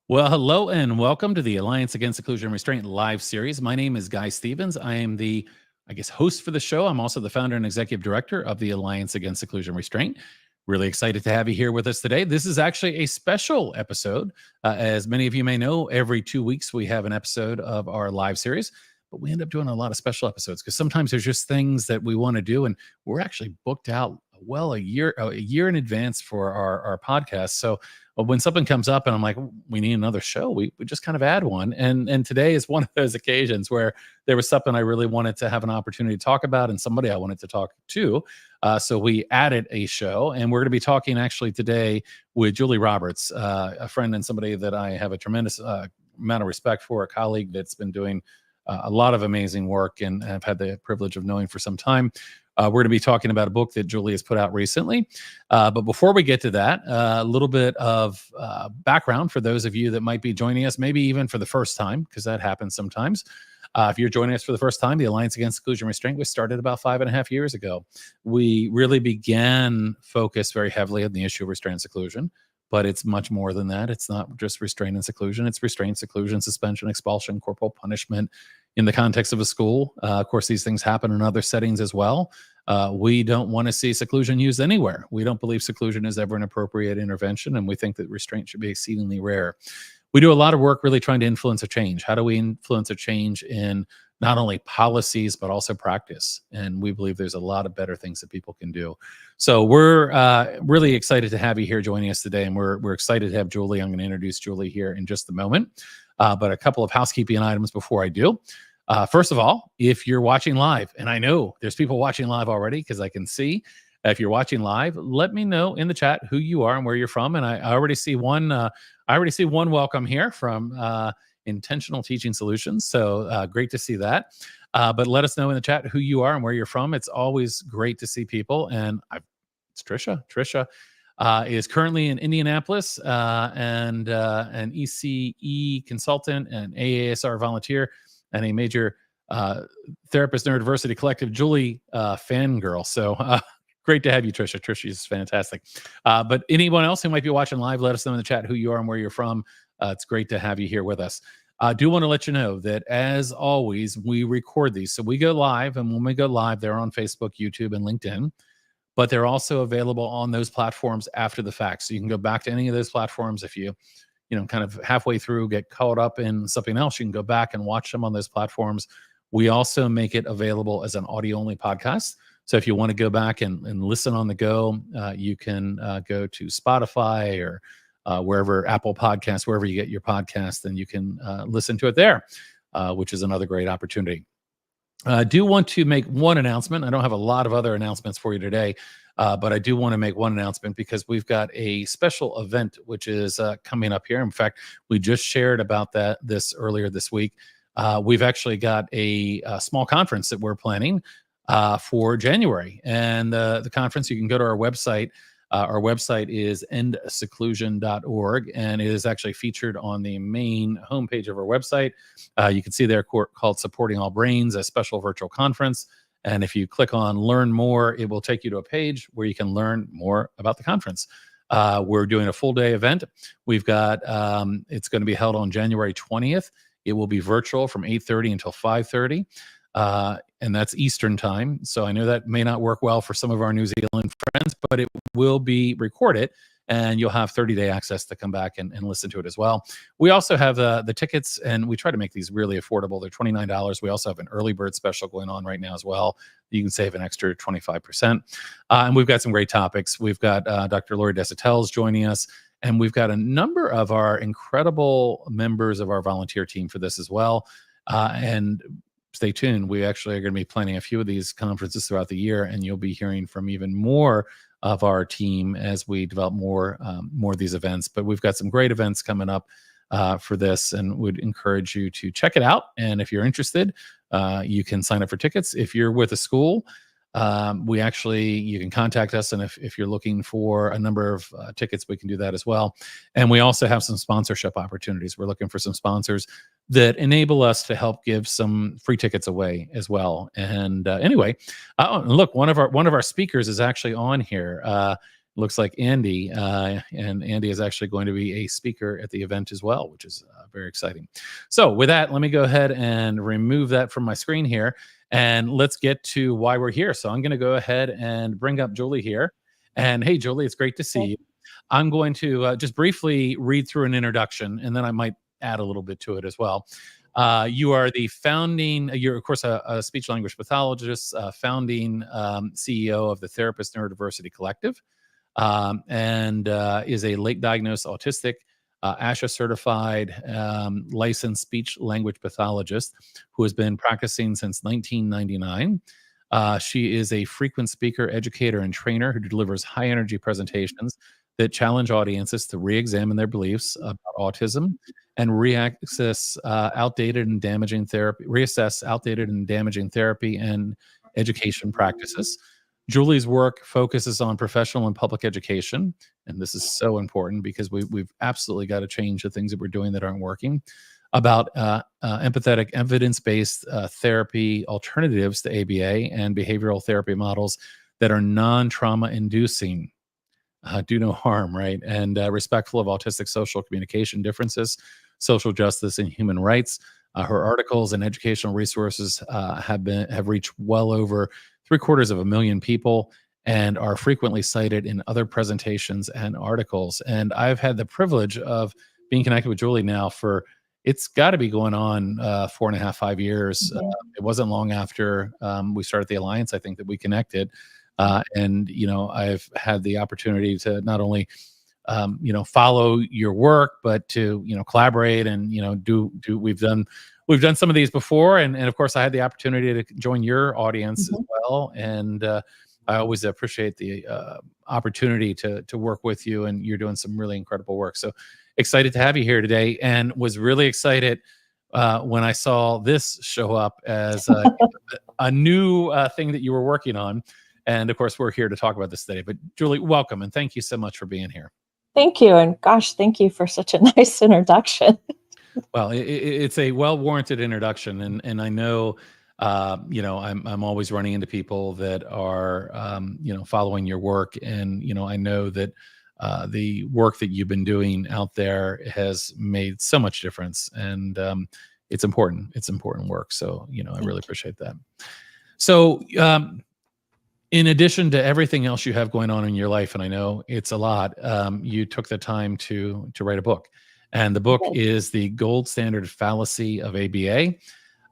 Well, hello and welcome to the Alliance Against Seclusion and Restraint live series. My name is Guy Stevens. I am the, host for the show. I'm also the founder and executive director of the Alliance Against Seclusion and Restraint. Really excited to have you here with us today. This is actually a special episode. As many of you may know, every 2 weeks we have an episode of our live series, but we end up doing a lot of special episodes because sometimes there's just things that we want to do, and we're actually booked out well a year in advance for our podcast. So when something comes up and I'm like, we need another show, we just kind of add one. And today is one of those occasions where there was something I really wanted to have an opportunity to talk about and somebody I wanted to talk to. So we added a show, and we're going to be talking actually today with Julie Roberts, a friend and somebody that I have a tremendous amount of respect for, a colleague that's been doing a lot of amazing work and I've had the privilege of knowing for some time. We're going to be talking about a book that Julie has put out recently. But before we get to that, a little bit of background for those of you that might be joining us, maybe even for the first time, because that happens sometimes. If you're joining us for the first time, the Alliance Against Seclusion and Restraint was started about 5.5 years ago. We really began focus very heavily on the issue of restraint and seclusion, but it's much more than that. It's not just restraint and seclusion. It's restraint, seclusion, suspension, expulsion, corporal punishment in the context of a school. Of course, these things happen in other settings as well. We don't want to see seclusion used anywhere. We don't believe seclusion is ever an appropriate intervention, and we think that restraint should be exceedingly rare. We do a lot of work really trying to influence a change. How do we influence a change in not only policies, but also practice? And we believe there's a lot of better things that people can do. So we're really excited to have you here joining us today, and we're excited to have Julie. I'm going to introduce Julie here in just a moment. But a couple of housekeeping items before I do. First of all, if you're watching live, and I know there's people watching live already because I can see, if you're watching live, let me know in the chat who you are and where you're from. And I already see one. I already see one welcome here from Intentional Teaching Solutions. So great to see that. But let us know in the chat who you are and where you're from. It's always great to see people. And it's Trisha. Trisha is currently in Indianapolis and an ECE consultant, and AASR volunteer, and a major therapist neurodiversity collective Julie fangirl. So great to have you, Trisha. Trisha is fantastic. But anyone else who might be watching live, let us know in the chat who you are and where you're from. It's great to have you here with us. I do want to let you know that, as always, we record these. So we go live, and when we go live, they're on Facebook, YouTube, and LinkedIn. But they're also available on those platforms after the fact. So you can go back to any of those platforms. If you kind of halfway through get caught up in something else, you can go back and watch them on those platforms. We also make it available as an audio-only podcast. So if you want to go back and listen on the go, you can go to Spotify or wherever, Apple Podcasts, wherever you get your podcast, and you can listen to it there, which is another great opportunity. I do want to make one announcement. I don't have a lot of other announcements for you today, but I do want to make one announcement because we've got a special event which is coming up here. In fact, we just shared about this earlier this week. We've actually got a small conference that we're planning for January. And the conference, you can go to our website. Our website is endseclusion.org, and it is actually featured on the main homepage of our website. You can see there called Supporting All Brains, a special virtual conference. And if you click on Learn More, it will take you to a page where you can learn more about the conference. We're doing a full day event. We've got, it's going to be held on January 20th. It will be virtual from 8:30 until 5:30. And that's Eastern time. So I know that may not work well for some of our New Zealand friends, but it will be recorded, and you'll have 30-day access to come back and listen to it as well. We also have the tickets, and we try to make these really affordable. They're $29. We also have an early bird special going on right now as well. You can save an extra 25%. And we've got some great topics. We've got Dr. Lori Desautel joining us, and we've got a number of our incredible members of our volunteer team for this as well. And stay tuned. We actually are going to be planning a few of these conferences throughout the year, and you'll be hearing from even more of our team as we develop more of these events. But we've got some great events coming up for this, and would encourage you to check it out. And if you're interested, you can sign up for tickets. If you're with a school, you can contact us, and if you're looking for a number of tickets, we can do that as well. And we also have some sponsorship opportunities. We're looking for some sponsors that enable us to help give some free tickets away as well. And anyway, look, one of our speakers is actually on here. looks like Andy, and Andy is actually going to be a speaker at the event as well, which is very exciting. So with that, let me go ahead and remove that from my screen here, and let's get to why we're here. So I'm going to go ahead and bring up Julie here. And hey, Julie, it's great to see you. I'm going to just briefly read through an introduction, and then I might add a little bit to it as well. You are the founding, you're of course a speech language pathologist, founding CEO of the Therapist Neurodiversity Collective, and is a late diagnosed autistic, ASHA certified, licensed speech language pathologist who has been practicing since 1999. She is a frequent speaker, educator, and trainer who delivers high energy presentations that challenge audiences to re-examine their beliefs about autism and reassess outdated and damaging therapy and education practices. Julie's work focuses on professional and public education, and this is so important because we've absolutely got to change the things that we're doing that aren't working, about empathetic, evidence-based therapy alternatives to ABA and behavioral therapy models that are non-trauma inducing, do no harm, right? And respectful of autistic social communication differences, social justice, and human rights. Her articles and educational resources have reached well over 750,000 people and are frequently cited in other presentations and articles. And I've had the privilege of being connected with Julie now for, it's got to be going on 4.5, 5 years. It wasn't long after we started the Alliance, I think, that we connected. And, I've had the opportunity to not only, follow your work, but to, collaborate and, we've done some of these before. And of course, I had the opportunity to join your audience as well. And I always appreciate the opportunity to work with you, and you're doing some really incredible work. So excited to have you here today, and was really excited when I saw this show up as a new thing that you were working on. And of course, we're here to talk about this today. But Julie, welcome, and thank you so much for being here. Thank you. And gosh, thank you for such a nice introduction. Well, it's a well-warranted introduction, and I know, I'm always running into people that are, following your work, and I know that the work that you've been doing out there has made so much difference, and it's important. It's important work. So, I really appreciate that. So, in addition to everything else you have going on in your life, and I know it's a lot, you took the time to write a book. And the book is The Gold Standard Fallacy of ABA,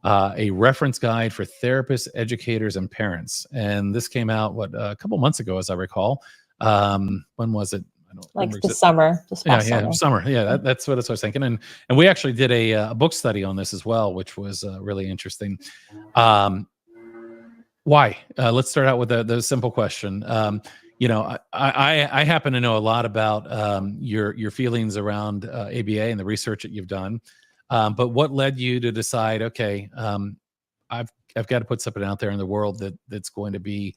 a reference guide for therapists, educators, and parents. And this came out, a couple months ago, as I recall. When was it? I don't remember. This summer. Summer. Yeah, that's what I was thinking. And we actually did a book study on this as well, which was really interesting. Why? Let's start out with the simple question. I happen to know a lot about your feelings around ABA and the research that you've done. But what led you to decide, okay, I've got to put something out there in the world that's going to be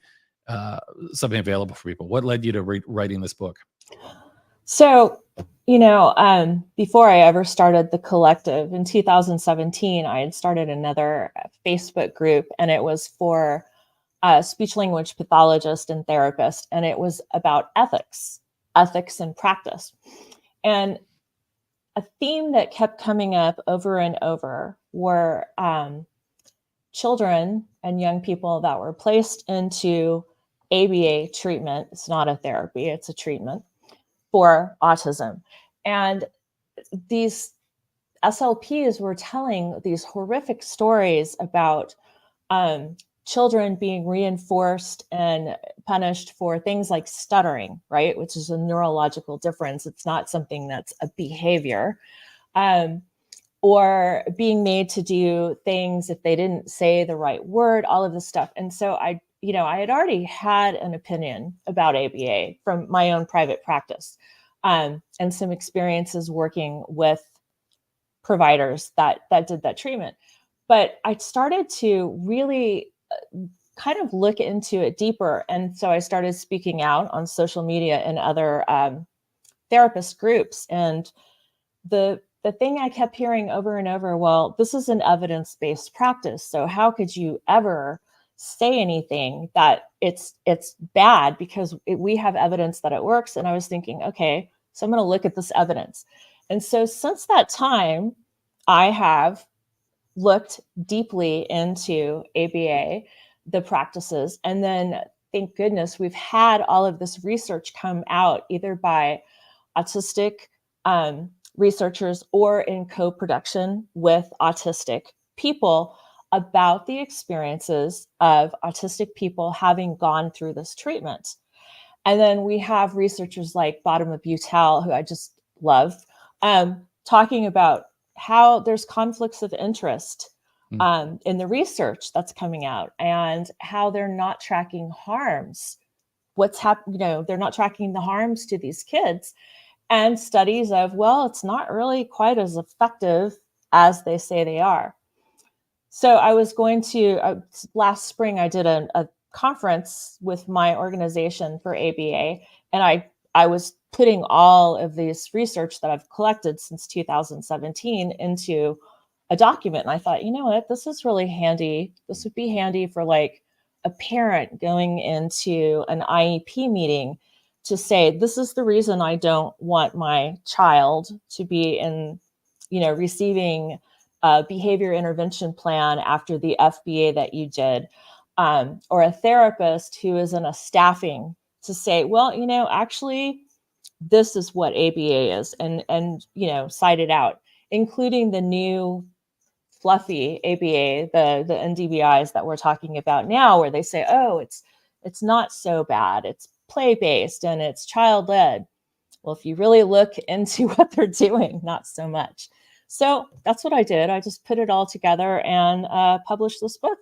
something available for people? What led you to writing this book? So, before I ever started the collective in 2017, I had started another Facebook group, and it was for speech language pathologist and therapist, and it was about ethics and practice. And a theme that kept coming up over and over were children and young people that were placed into ABA treatment. It's not a therapy, it's a treatment for autism. And these SLPs were telling these horrific stories about children being reinforced and punished for things like stuttering, right? Which is a neurological difference. It's not something that's a behavior. Or being made to do things if they didn't say the right word, all of this stuff. And so I had already had an opinion about ABA from my own private practice, and some experiences working with providers that did that treatment. But I started to really kind of look into it deeper. And so I started speaking out on social media and other therapist groups. And the thing I kept hearing over and over, well, this is an evidence-based practice. So how could you ever say anything that it's bad, because we have evidence that it works. And I was thinking, okay, so I'm going to look at this evidence. And so since that time, I have looked deeply into ABA, the practices, and then thank goodness we've had all of this research come out either by autistic researchers or in co-production with autistic people about the experiences of autistic people having gone through this treatment. And then we have researchers like Bottom Butel, who I just love, talking about how there's conflicts of interest in the research that's coming out, and how they're not tracking harms. What's happening? They're not tracking the harms to these kids, and studies of, well, it's not really quite as effective as they say they are. So I was going to, last spring, I did a conference with my organization for ABA, and I was putting all of this research that I've collected since 2017 into a document. And I thought, you know what, this is really handy. This would be handy for like a parent going into an IEP meeting to say, this is the reason I don't want my child to be in, receiving a behavior intervention plan after the FBA that you did, or a therapist who is in a staffing to say, well, actually, this is what ABA is, and cite it out, including the new fluffy ABA, the NDBIs that we're talking about now, where they say, oh, it's not so bad, it's play-based and it's child-led. Well, if you really look into what they're doing, not so much. So that's what I did. I just put it all together and published this book.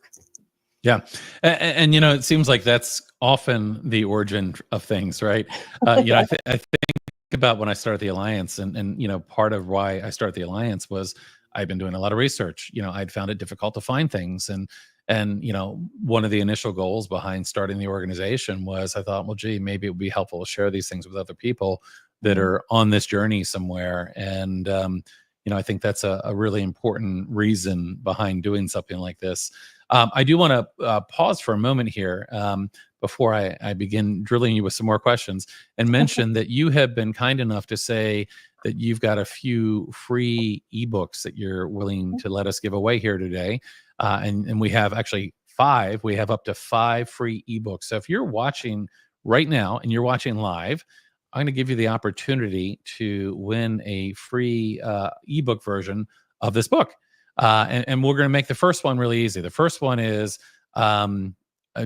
Yeah. And it seems like that's often the origin of things, right? I think about when I started the Alliance, and part of why I started the Alliance was I'd been doing a lot of research. I'd found it difficult to find things. And one of the initial goals behind starting the organization was I thought, well, gee, maybe it would be helpful to share these things with other people that are on this journey somewhere. And, I think that's a really important reason behind doing something like this. I do want to pause for a moment here before I begin drilling you with some more questions, and mention that you have been kind enough to say that you've got a few free ebooks that you're willing to let us give away here today. And we have actually 5. We have up to 5 free ebooks. So if you're watching right now and you're watching live, I'm going to give you the opportunity to win a free ebook version of this book. And we're going to make the first one really easy. The first one is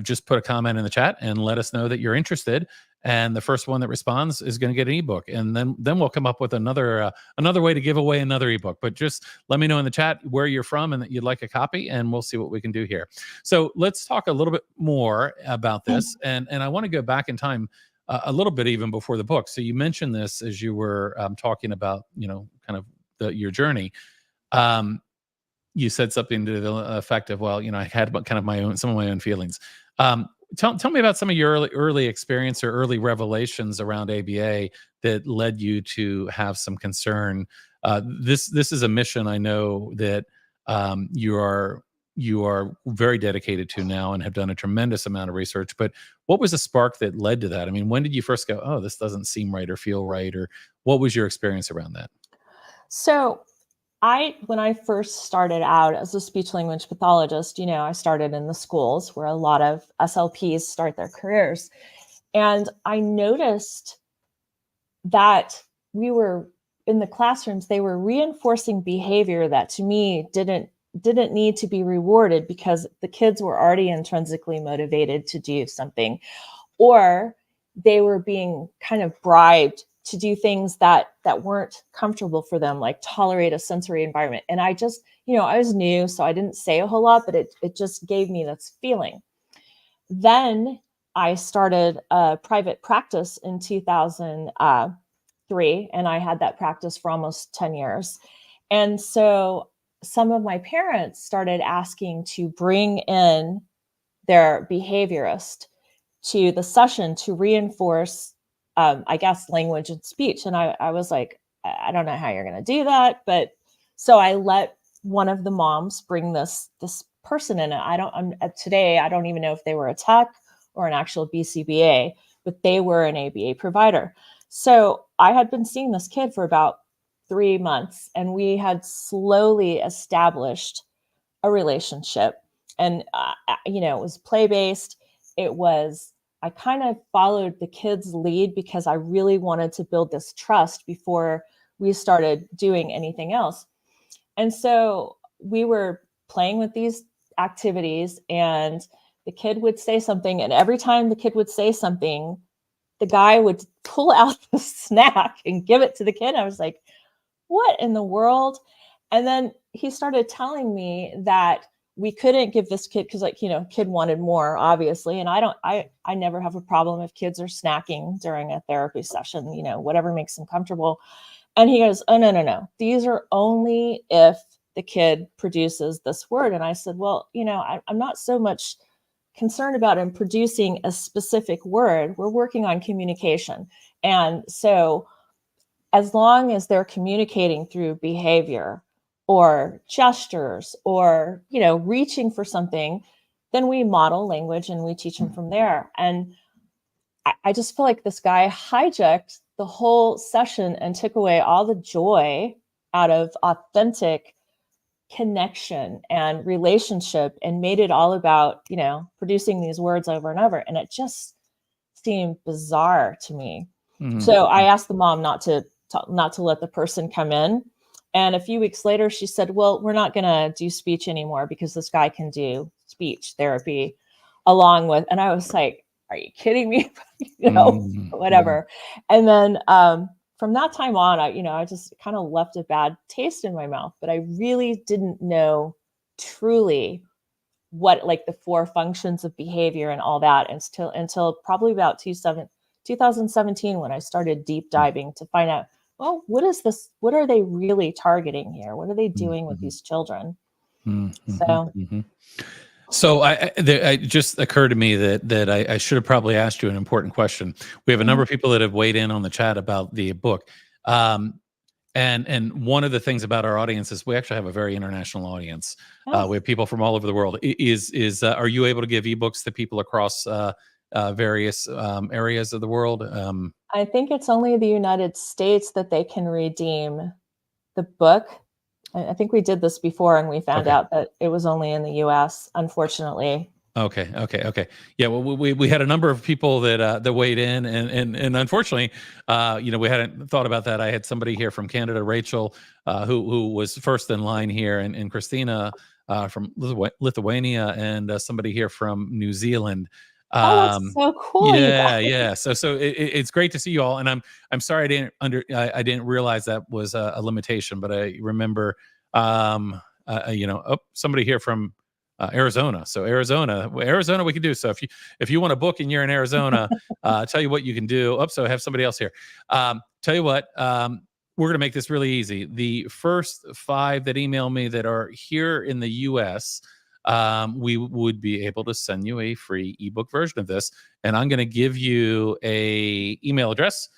just put a comment in the chat and let us know that you're interested. And the first one that responds is going to get an ebook. And then we'll come up with another way to give away another ebook. But just let me know in the chat where you're from and that you'd like a copy, and we'll see what we can do here. So let's talk a little bit more about this. And I want to go back in time a little bit even before the book. So you mentioned this as you were talking about, kind of your journey. You said something to the effect of, well, I had kind of some of my own feelings. Tell me about some of your early experience or early revelations around ABA that led you to have some concern. This is a mission I know that you are very dedicated to now and have done a tremendous amount of research. But what was the spark that led to that? I mean, when did you first go, oh, this doesn't seem right or feel right? Or what was your experience around that? So when I first started out as a speech language pathologist, I started in the schools where a lot of SLPs start their careers. And I noticed that we were in the classrooms, they were reinforcing behavior that to me didn't need to be rewarded, because the kids were already intrinsically motivated to do something, or they were being kind of bribed to do things that weren't comfortable for them, like tolerate a sensory environment. And I just, I was new, so I didn't say a whole lot, but it just gave me this feeling. Then I started a private practice in 2003, and I had that practice for almost 10 years. And so some of my parents started asking to bring in their behaviorist to the session to reinforce, I guess, language and speech. And I was like, I don't know how you're going to do that. But so I let one of the moms bring this person in it. Today, I don't even know if they were a tech or an actual BCBA, but they were an ABA provider. So I had been seeing this kid for about 3 months, and we had slowly established a relationship. And, it was play-based. I kind of followed the kid's lead because I really wanted to build this trust before we started doing anything else. And so we were playing with these activities, and the kid would say something. And every time the kid would say something, the guy would pull out the snack and give it to the kid. I was like, what in the world? And then he started telling me that we couldn't give this kid, because kid wanted more, obviously. And I never have a problem if kids are snacking during a therapy session, whatever makes them comfortable. And he goes, oh, no. These are only if the kid produces this word. And I said, well, I'm not so much concerned about him producing a specific word. We're working on communication. And so as long as they're communicating through behavior or gestures or, reaching for something, then we model language and we teach them from there. And I just feel like this guy hijacked the whole session and took away all the joy out of authentic connection and relationship and made it all about, producing these words over and over. And it just seemed bizarre to me. Mm-hmm. So I asked the mom not to let the person come in. And a few weeks later, she said, well, we're not going to do speech anymore because this guy can do speech therapy along with, and I was like, are you kidding me? Whatever. And then from that time on, I just kind of left a bad taste in my mouth, but I really didn't know truly what, like, the 4 functions of behavior and all that until probably about 2017, when I started deep diving to find out, well, what is this? What are they really targeting here? What are they doing with these children? So it just occurred to me that I should have probably asked you an important question. We have a number of people that have weighed in on the chat about the book. And one of the things about our audience is we actually have a very international audience. We have people from all over the world. Are you able to give ebooks to people across various areas of the world? I think it's only the United States that they can redeem the book. I think we did this before and we found out that it was only in the US, unfortunately. Okay. Yeah, well, we had a number of people that weighed in, and unfortunately, we hadn't thought about that. I had somebody here from Canada, Rachel, who was first in line here, and Christina from Lithuania, and somebody here from New Zealand. That's so cool. Yeah. So it's great to see you all, and I'm sorry I didn't realize that was a limitation, but I remember, somebody here from Arizona. So Arizona, we can do. So if you want a book and you're in Arizona, tell you what you can do. So I have somebody else here. Tell you what, we're going to make this really easy. The first 5 that email me that are here in the US, we would be able to send you a free ebook version of this. And I'm going to give you a email address,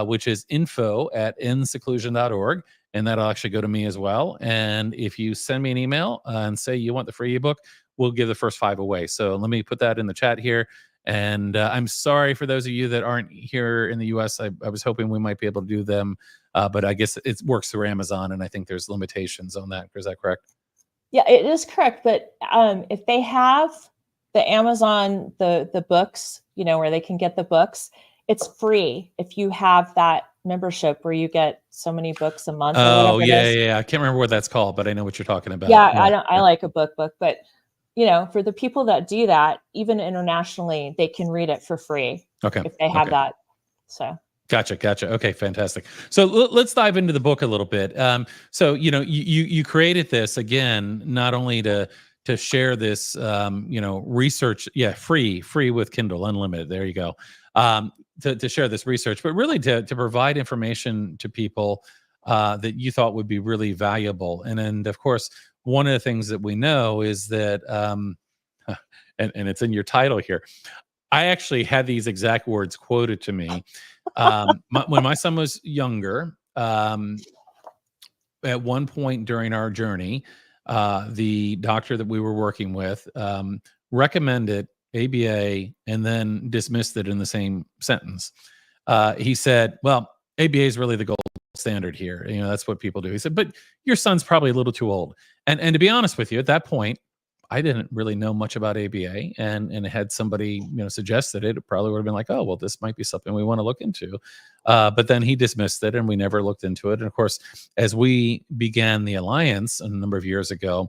which is info@endseclusion.org. And that'll actually go to me as well. And if you send me an email and say you want the free ebook, we'll give the first 5 away. So let me put that in the chat here. And I'm sorry for those of you that aren't here in the US. I was hoping we might be able to do them, but I guess it works through Amazon, and I think there's limitations on that. Is that correct? Yeah, it is correct. But if they have the Amazon, the books, where they can get the books, it's free if you have that membership where you get so many books a month. Oh, yeah. I can't remember what that's called, but I know what you're talking about. Yeah. I like a book, but for the people that do that, even internationally, they can read it for free. Okay. If they have that. So. Gotcha. Okay, fantastic. So let's dive into the book a little bit. So you created this again, not only to share this, research, free with Kindle Unlimited. There you go. To share this research, but really to provide information to people that you thought would be really valuable. And of course, one of the things that we know is that, and it's in your title here, I actually had these exact words quoted to me when my son was younger. At one point during our journey, the doctor that we were working with recommended ABA and then dismissed it in the same sentence. He said, well, ABA is really the gold standard here. That's what people do. He said, but your son's probably a little too old. And to be honest with you, at that point, I didn't really know much about ABA, and had somebody suggested it, probably would have been like, oh, well, this might be something we want to look into. But then he dismissed it, and we never looked into it. And of course, as we began the alliance a number of years ago,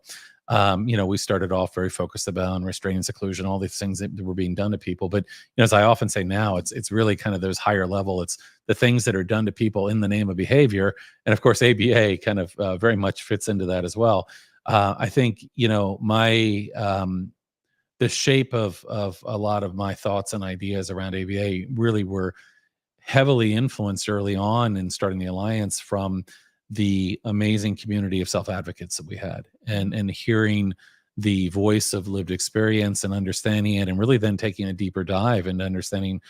we started off very focused about restraining seclusion, all these things that were being done to people. But as I often say now, it's really kind of those higher level. It's the things that are done to people in the name of behavior, and of course, ABA kind of very much fits into that as well. I think my the shape of a lot of my thoughts and ideas around ABA really were heavily influenced early on in starting the alliance from the amazing community of self-advocates that we had, and hearing the voice of lived experience and understanding it, and really then taking a deeper dive into understanding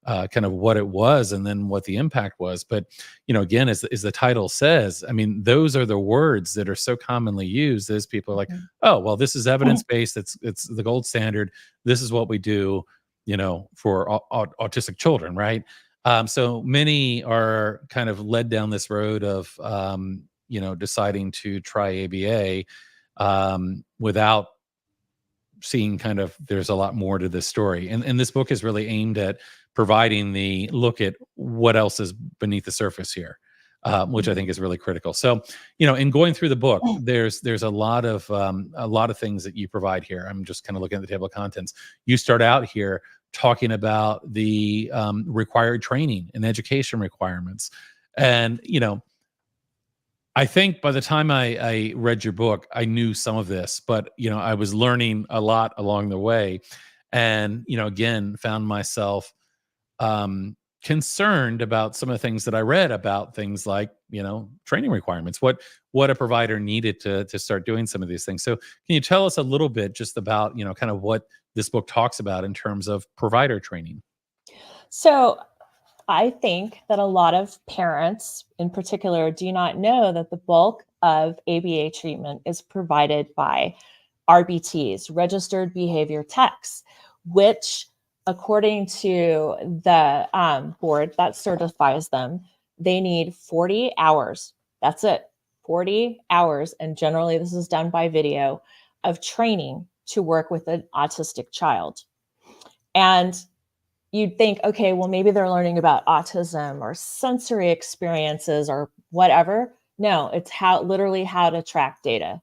kind of what it was and then what the impact was. But again, as the title says, I mean, those are the words that are so commonly used as people are like, oh, well, this is evidence-based, it's the gold standard, this is what we do for autistic children, right? So many are kind of led down this road of deciding to try ABA without seeing kind of there's a lot more to this story. And this book is really aimed at providing the look at what else is beneath the surface here, which I think is really critical. So, in going through the book, there's a lot of things that you provide here. I'm just kind of looking at the table of contents. You start out here talking about the required training and education requirements. And, I think by the time I read your book, I knew some of this, but, I was learning a lot along the way. And, again, found myself concerned about some of the things that I read about things like, training requirements, what a provider needed to start doing some of these things. So can you tell us a little bit just about, kind of what this book talks about in terms of provider training? So I think that a lot of parents in particular do not know that the bulk of ABA treatment is provided by RBTs, registered behavior techs, which, according to the board that certifies them, they need 40 hours. That's it, 40 hours. And generally, this is done by video of training to work with an autistic child. And you'd think, okay, well, maybe they're learning about autism or sensory experiences or whatever. No, it's literally how to track data.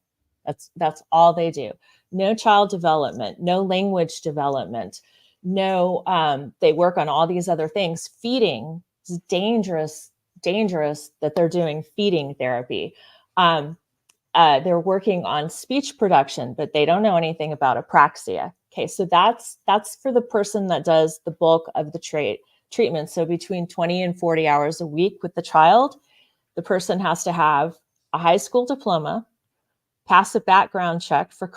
That's all they do. No child development, no language development, no, they work on all these other things. Feeding is dangerous that they're doing feeding therapy. They're working on speech production, but they don't know anything about apraxia. Okay, so that's for the person that does the bulk of the treatment. So between 20 and 40 hours a week with the child, the person has to have a high school diploma, pass a background check for a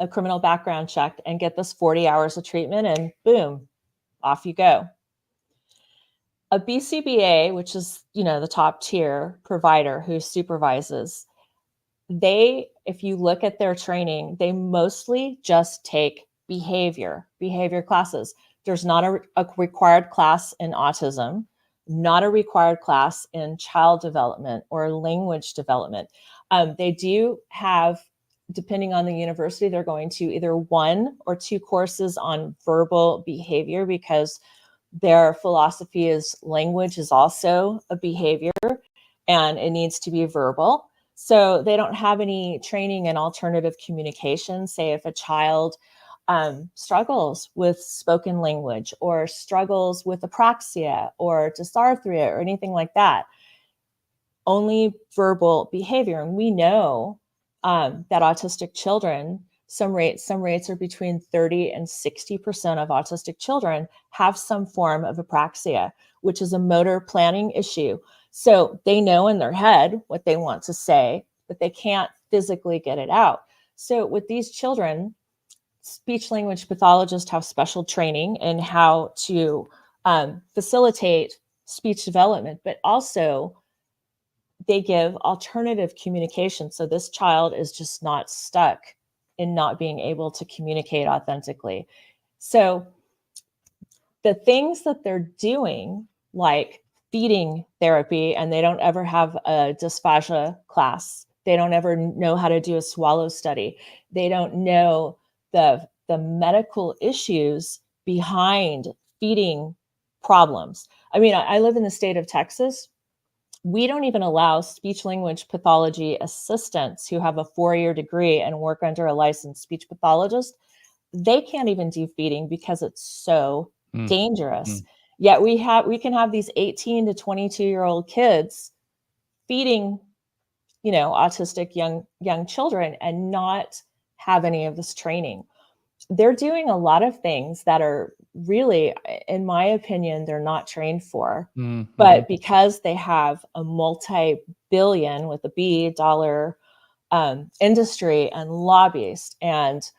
criminal background check, and get this 40 hours of treatment, and boom, off you go. A BCBA, which is, the top tier provider who supervises, if you look at their training, they mostly just take behavior classes. There's not a required class in autism, not a required class in child development or language development. They do have, depending on the university, they're going to either 1 or 2 courses on verbal behavior, because their philosophy is language is also a behavior and it needs to be verbal. So they don't have any training in alternative communication. Say if a child struggles with spoken language or struggles with apraxia or dysarthria or anything like that, only verbal behavior. And we know that autistic children, some rates are between 30 and 60% of autistic children have some form of apraxia, which is a motor planning issue. So they know in their head what they want to say, but they can't physically get it out. So with these children, speech language pathologists have special training in how to facilitate speech development, but also they give alternative communication. So this child is just not stuck in not being able to communicate authentically. So the things that they're doing, like feeding therapy, and they don't ever have a dysphagia class. They don't ever know how to do a swallow study. They don't know the medical issues behind feeding problems. I mean, I live in the state of Texas. We don't even allow speech language pathology assistants who have a 4-year degree and work under a licensed speech pathologist. They can't even do feeding because it's so dangerous. Yet we can have these 18 to 22-year-old kids feeding, autistic young children and not have any of this training. They're doing a lot of things that are really, in my opinion, they're not trained for. But because they have a multi-billion with a B dollar industry and lobbyists and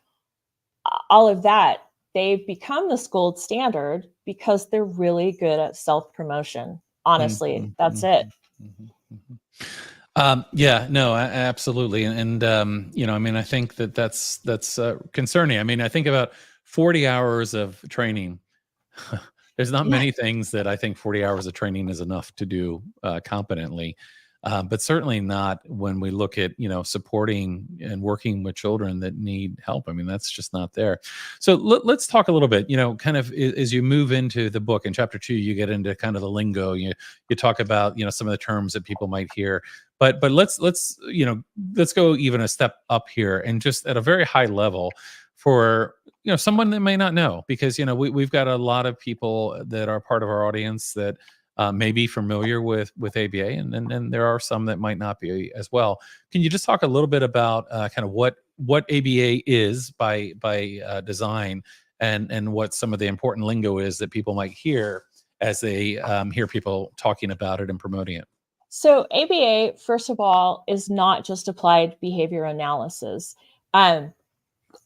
all of that, they've become this gold standard because they're really good at self-promotion. Honestly, that's it. Yeah, no, absolutely. And I mean, I think that's concerning. I mean, I think about 40 hours of training. There's not many things that I think 40 hours of training is enough to do competently. But certainly not when we look at, supporting and working with children that need help. I mean, that's just not there. So let's talk a little bit, kind of as you move into the book in chapter 2, you get into kind of the lingo. You talk about, some of the terms that people might hear. But let's go even a step up here and just at a very high level for someone that may not know, because we've got a lot of people that are part of our audience that may be familiar with ABA, and then there are some that might not be as well. Can you just talk a little bit about kind of what ABA is by design, and what some of the important lingo is that people might hear as they hear people talking about it and promoting it? So ABA, first of all, is not just applied behavior analysis.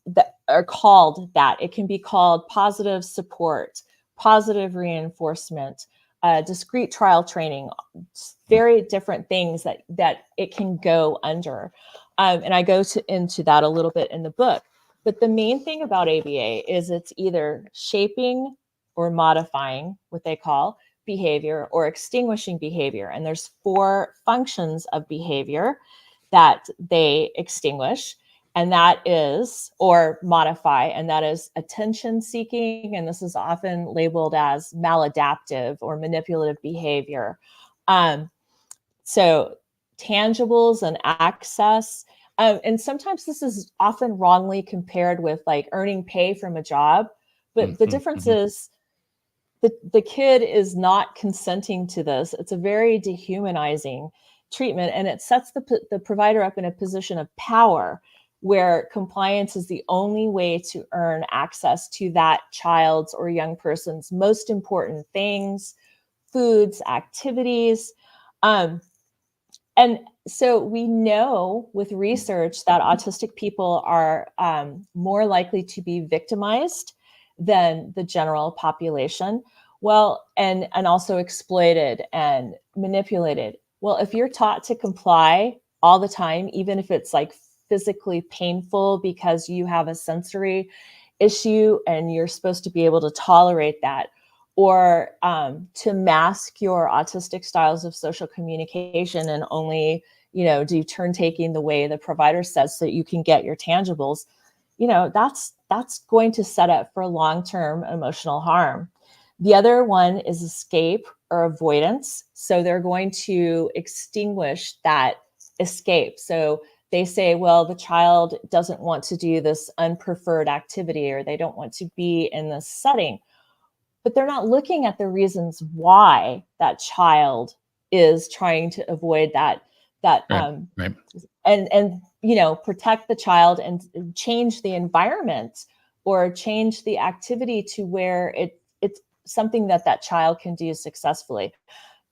That are called that. It can be called positive support, positive reinforcement, discrete trial training, very different things that it can go under. And I go into that a little bit in the book. But the main thing about ABA is it's either shaping or modifying what they call behavior, or extinguishing behavior. And there's 4 functions of behavior that they extinguish, and that is, or modify, and that is attention seeking. And this is often labeled as maladaptive or manipulative behavior. So tangibles and access. And sometimes this is often wrongly compared with like earning pay from a job. But the difference is the kid is not consenting to this. It's a very dehumanizing treatment, and it sets the provider up in a position of power where compliance is the only way to earn access to that child's or young person's most important things, foods, activities. And so we know with research that autistic people are more likely to be victimized than the general population. Well, and also exploited and manipulated. Well, if you're taught to comply all the time, even if it's like physically painful because you have a sensory issue and you're supposed to be able to tolerate that, or to mask your autistic styles of social communication and only, do turn taking the way the provider says so that you can get your tangibles, that's going to set up for long-term emotional harm. The other one is escape or avoidance. So they're going to extinguish that escape. So they say, well, the child doesn't want to do this unpreferred activity, or they don't want to be in this setting. But they're not looking at the reasons why that child is trying to avoid that Right. And protect the child and change the environment or change the activity to where it's something that child can do successfully.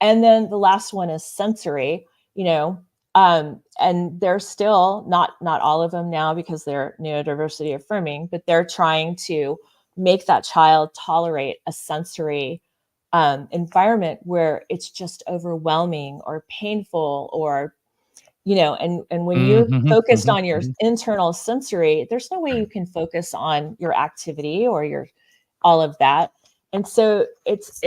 And then the last one is sensory, and they're still not all of them now because they're neurodiversity affirming, but they're trying to make that child tolerate a sensory environment where it's just overwhelming or painful, or and when you're focused on your internal sensory, there's no way you can focus on your activity or your all of that. And so it's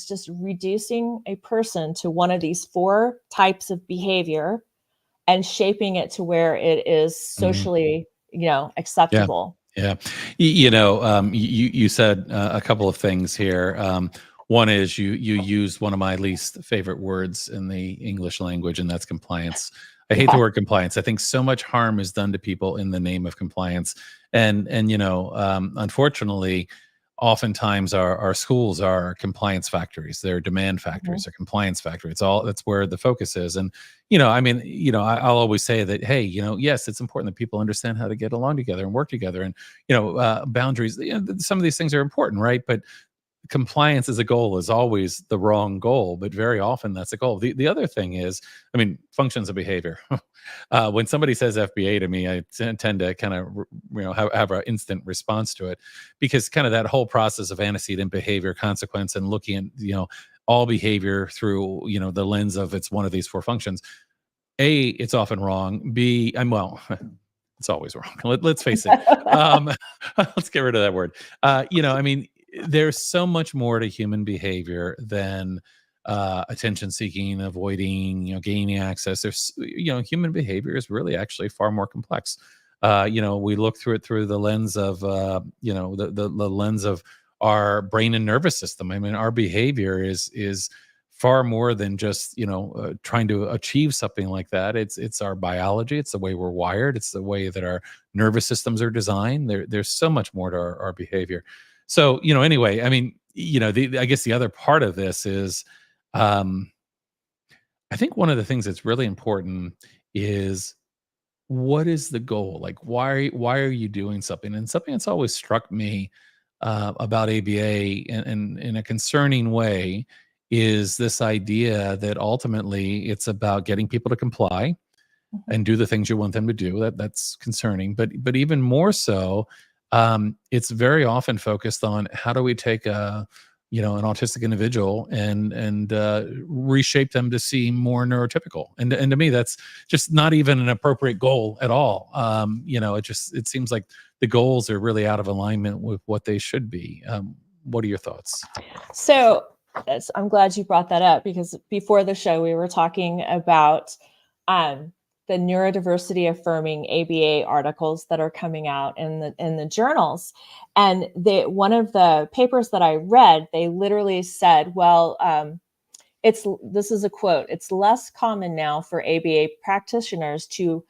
just reducing a person to one of these 4 types of behavior and shaping it to where it is socially, acceptable. Yeah. You said a couple of things here. One is you used one of my least favorite words in the English language, and that's compliance. I hate the word compliance. I think so much harm is done to people in the name of compliance. And unfortunately, oftentimes our schools are compliance factories. They're demand factories. They're compliance factories. That's where the focus is. And I'll always say that, hey, yes, it's important that people understand how to get along together and work together, and boundaries. Some of these things are important, right? But compliance as a goal is always the wrong goal, but very often that's a goal. The other thing is, functions of behavior. When somebody says FBA to me, I tend to kind of have an instant response to it, because kind of that whole process of antecedent behavior, consequence, and looking at all behavior through the lens of it's one of these 4 functions. A, it's often wrong. B, it's always wrong. Let's face it. Let's get rid of that word. There's so much more to human behavior than attention seeking, avoiding, gaining access. There's, human behavior is really actually far more complex. We look through it through the lens of, the lens of our brain and nervous system. Our behavior is far more than just trying to achieve something like that. It's our biology. It's the way we're wired. It's the way that our nervous systems are designed. There's so much more to our behavior. So anyway, I guess the other part of this is, I think one of the things that's really important is, what is the goal? Like, why are you doing something? And something that's always struck me about ABA in a concerning way is this idea that ultimately it's about getting people to comply and do the things you want them to do. That's concerning, but even more so, it's very often focused on how do we take an autistic individual and reshape them to seem more neurotypical. And to me, that's just not even an appropriate goal at all. It seems like the goals are really out of alignment with what they should be. What are your thoughts? So I'm glad you brought that up, because before the show, we were talking about the neurodiversity affirming ABA articles that are coming out in the journals. And one of the papers that I read, they literally said, well, this is a quote, "It's less common now for ABA practitioners to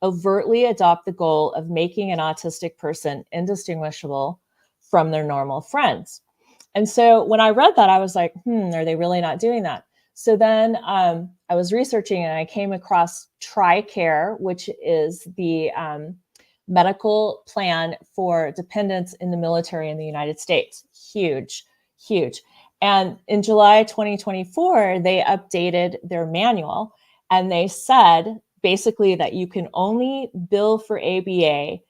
overtly adopt the goal of making an autistic person indistinguishable from their normal friends." And so when I read that, I was like, are they really not doing that? So then I was researching, and I came across TRICARE, which is the medical plan for dependents in the military in the United States. Huge, huge. And in July 2024, they updated their manual, and they said basically that you can only bill for ABA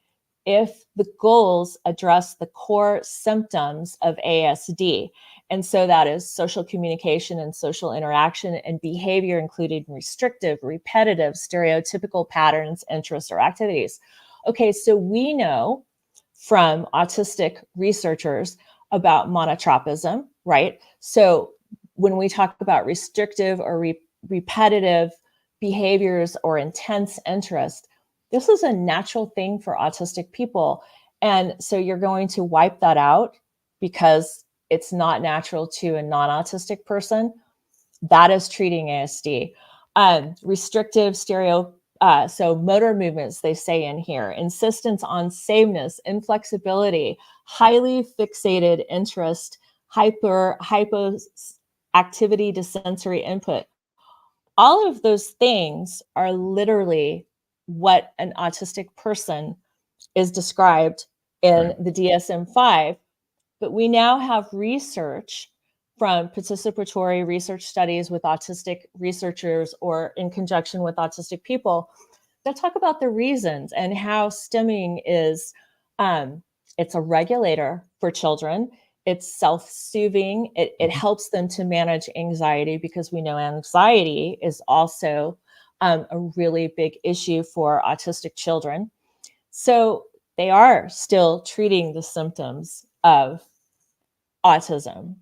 if the goals address the core symptoms of ASD. And so that is social communication and social interaction and behavior, including restrictive, repetitive, stereotypical patterns, interests, or activities. Okay, so we know from autistic researchers about monotropism, right? So when we talk about restrictive or repetitive behaviors or intense interest, this is a natural thing for autistic people. And so you're going to wipe that out because it's not natural to a non-autistic person. That is treating ASD. Restrictive so motor movements, they say in here, insistence on sameness, inflexibility, highly fixated interest, hypoactivity to sensory input. All of those things are literally what an autistic person is described in the DSM-5. But we now have research from participatory research studies with autistic researchers or in conjunction with autistic people that talk about the reasons and how stimming is, it's a regulator for children. It's self-soothing. It helps them to manage anxiety, because we know anxiety is also a really big issue for autistic children. So they are still treating the symptoms of autism,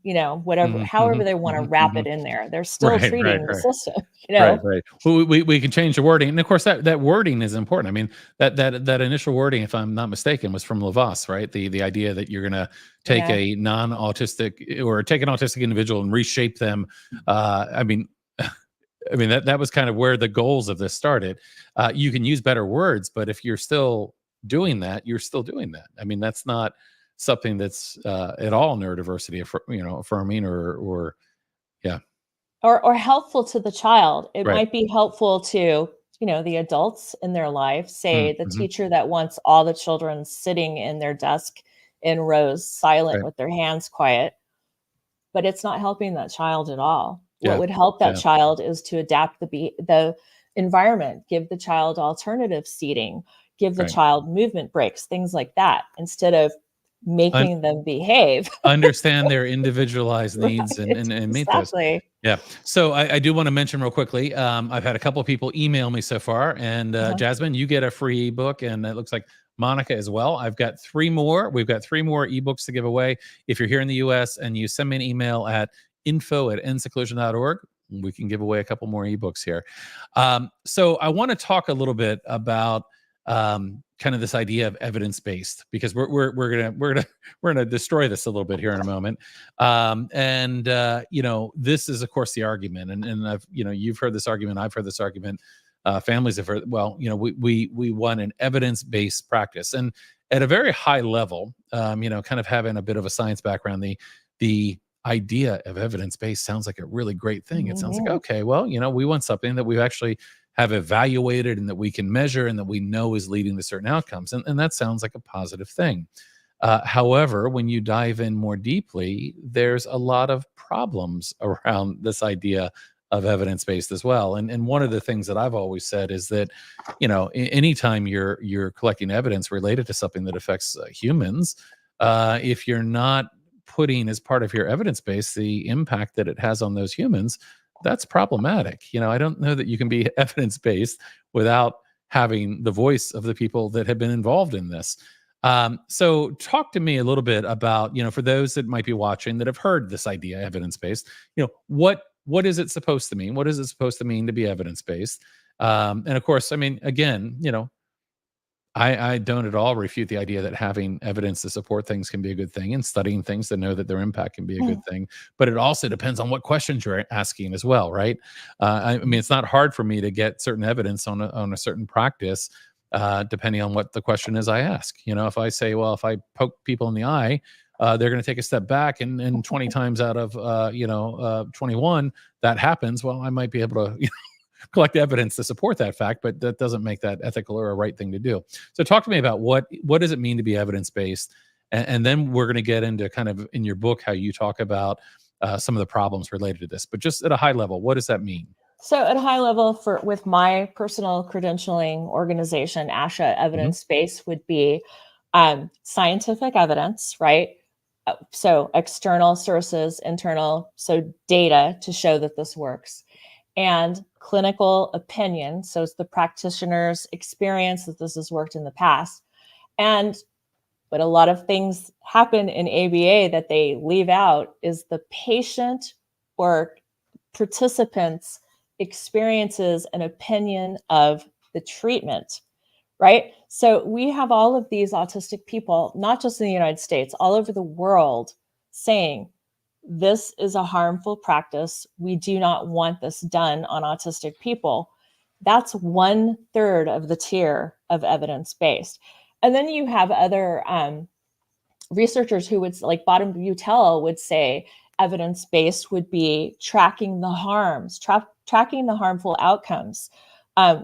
whatever, however they want to wrap it in there. They're still Right, right, treating the right. system, Right, right. Well, we can change the wording, and of course that wording is important. I mean, that initial wording, if I'm not mistaken, was from Levas, right? The idea that you're going to take Yeah. a non-autistic or take an autistic individual and reshape them. I mean, I mean that was kind of where the goals of this started. You can use better words, but if you're still doing that, you're still doing that. I mean, that's not something that's at all neurodiversity, affirming or yeah, Or helpful to the child. It right. might be helpful to, the adults in their life, say the Mm-hmm. teacher that wants all the children sitting in their desk in rows, silent Right. with their hands quiet, but it's not helping that child at all. What Yeah. would help that Yeah. child is to adapt the environment, give the child alternative seating, give the Right. child movement breaks, things like that, instead of Un- making them behave. Understand their individualized needs and, Right, and meet those. exactly. Yeah. So I do want to mention real quickly. I've had a couple of people email me so far, and Uh-huh. Jasmine, you get a free ebook, and it looks like Monica as well. I've got three more. We've got three more ebooks to give away. If you're here in the U.S. and you send me an email at info@endseclusion.org, we can give away a couple more ebooks here. So I want to talk a little bit about kind of this idea of evidence based, because we're gonna destroy this a little bit here in a moment. And this is of course the argument, and I've you've heard this argument, I've heard this argument, families have heard. Well, we want an evidence based practice, and at a very high level, kind of having a bit of a science background, the idea of evidence based sounds like a really great thing. It sounds like, Mhm. okay, well, we want something that we actually have evaluated and that we can measure and that we know is leading to certain outcomes, and that sounds like a positive thing. However, when you dive in more deeply, there's a lot of problems around this idea of evidence based as well. And one of the things that I've always said is that, anytime you're collecting evidence related to something that affects humans, if you're not putting as part of your evidence base the impact that it has on those humans, that's problematic. I don't know that you can be evidence based without having the voice of the people that have been involved in this. So talk to me a little bit about, for those that might be watching that have heard this idea, evidence based, what is it supposed to mean? What is it supposed to mean to be evidence based? And of course, I mean, again, I don't at all refute the idea that having evidence to support things can be a good thing, and studying things to know that their impact can be a good thing. But it also depends on what questions you're asking as well, right? I mean, it's not hard for me to get certain evidence on a certain practice, depending on what the question is I ask. If I say, well, if I poke people in the eye, they're going to take a step back, and 20 times out of 21 that happens. Well, I might be able to collect evidence to support that fact, but that doesn't make that ethical or a right thing to do. So talk to me about what does it mean to be evidence based, and then we're going to get into kind of in your book how you talk about some of the problems related to this. But just at a high level, what does that mean? So at a high level, with my personal credentialing organization, ASHA Hmm. Evidence Base would be scientific evidence, right? So external sources, internal, so data to show that this works, and clinical opinion. So it's the practitioner's experience that this has worked in the past. And but a lot of things happen in ABA that they leave out is the patient or participants' experiences and opinion of the treatment, right? So we have all of these autistic people, not just in the United States, all over the world, saying this is a harmful practice. We do not want this done on autistic people. That's 1/3 of the tier of evidence based. And then you have other researchers who would, like Bottom Butel, would say evidence based would be tracking the harms, tracking the harmful outcomes,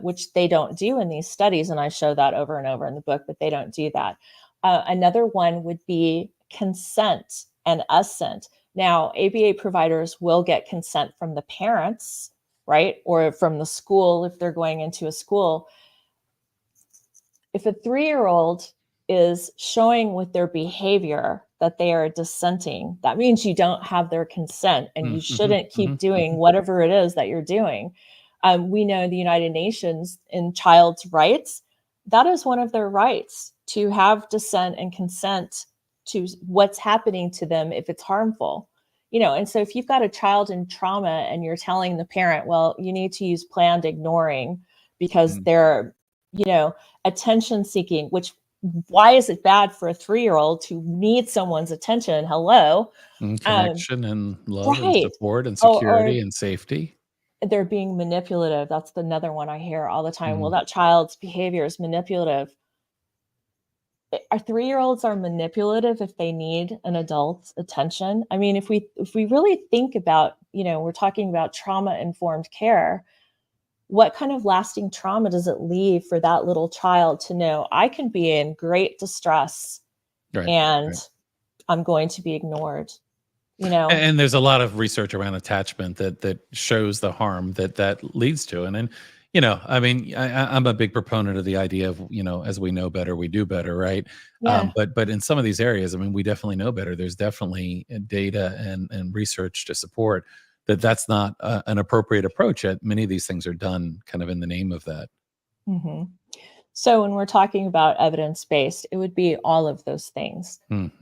which they don't do in these studies. And I show that over and over in the book, but they don't do that. Another one would be consent and assent. Now, ABA providers will get consent from the parents, right? Or from the school if they're going into a school. If a 3-year-old is showing with their behavior that they are dissenting, that means you don't have their consent, and you shouldn't keep doing whatever it is that you're doing. We know the United Nations in child's rights, that is one of their rights, to have dissent and consent to what's happening to them if it's harmful. And so if you've got a child in trauma and you're telling the parent, well, you need to use planned ignoring because they're, attention seeking, which, why is it bad for a 3-year-old to need someone's attention? Hello. Connection and love and Right. support and security and safety. They're being manipulative. That's another one I hear all the time. Well, that child's behavior is manipulative. Our 3-year-olds are manipulative if they need an adult's attention. I mean, if we really think about, we're talking about trauma-informed care, what kind of lasting trauma does it leave for that little child to know I can be in great distress and I'm going to be ignored? And there's a lot of research around attachment that shows the harm that leads to. And then, I mean, I'm a big proponent of the idea of, as we know better, we do better, right? Yeah. But in some of these areas, I mean, we definitely know better. There's definitely data and research to support that that's not an appropriate approach. Yet many of these things are done kind of in the name of that. Mm-hmm. So when we're talking about evidence-based, it would be all of those things, the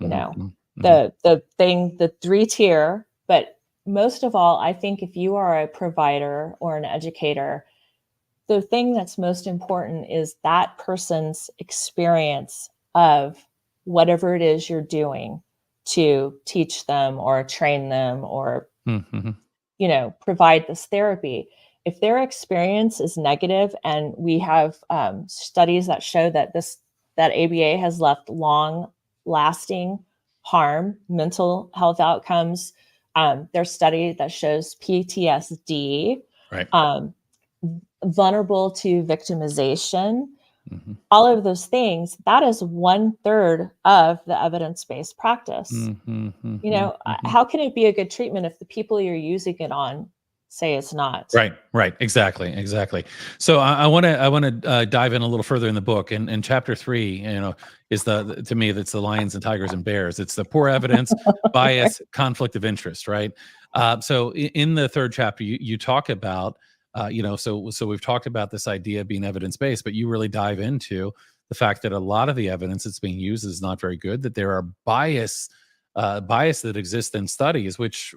3-tier, but most of all, I think if you are a provider or an educator, the thing that's most important is that person's experience of whatever it is you're doing to teach them or train them or, provide this therapy. If their experience is negative, and we have studies that show that ABA has left long-lasting harm, mental health outcomes. There's study that shows PTSD, vulnerable to victimization, all of those things. That is 1/3 of the evidence-based practice. How can it be a good treatment if the people you're using it on say it's not? Right. Exactly. So I want to dive in a little further in the book, and chapter 3, is to me, that's the lions and tigers and bears. It's the poor evidence, bias, conflict of interest, right? So in the 3rd chapter, you talk about, so we've talked about this idea of being evidence-based, but you really dive into the fact that a lot of the evidence that's being used is not very good, that there are bias that exists in studies, which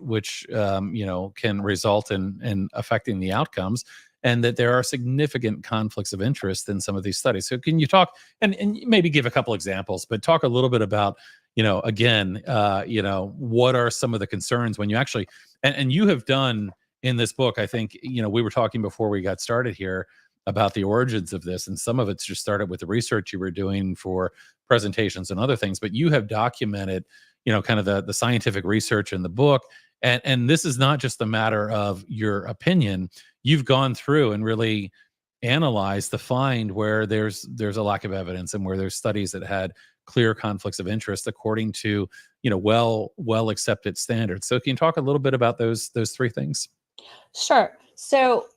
can result in affecting the outcomes, and that there are significant conflicts of interest in some of these studies. So can you talk and maybe give a couple examples, but talk a little bit about, again, what are some of the concerns when you actually, and you have done in this book, I think, we were talking before we got started here about the origins of this, and some of it's just started with the research you were doing for presentations and other things, but you have documented kind of the scientific research in the book. And this is not just a matter of your opinion. You've gone through and really analyzed to find where there's a lack of evidence and where there's studies that had clear conflicts of interest according to, well accepted standards. So can you talk a little bit about those 3 things? Sure. So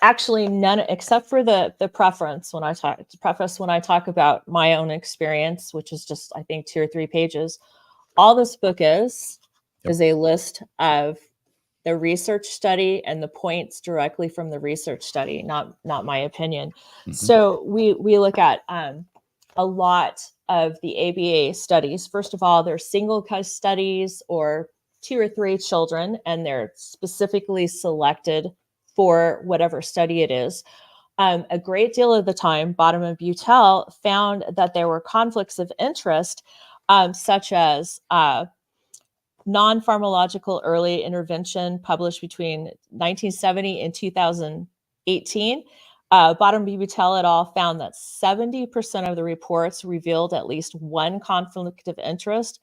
actually none, except for the preface when I talk about my own experience, which is just, I think, 2 or 3 pages. All this book is a list of the research study and the points directly from the research study, not my opinion. So we look at a lot of the ABA studies. First of all, they're single case studies or 2 or 3 children, and they're specifically selected for whatever study it is. A great deal of the time, Bottom and Butel found that there were conflicts of interest, such as non-pharmacological early intervention published between 1970 and 2018. Bottom Butel et al. Found that 70% of the reports revealed at least one conflict of interest.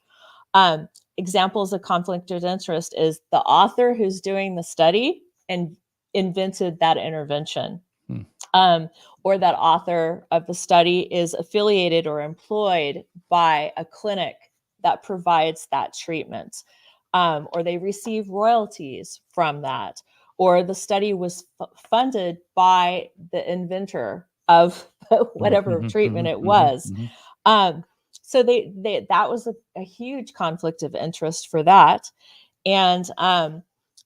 Examples of conflict of interest is the author who's doing the study and invented that intervention. Or that author of the study is affiliated or employed by a clinic that provides that treatment, or they receive royalties from that, or the study was funded by the inventor of whatever treatment it was. So that was a huge conflict of interest for that. And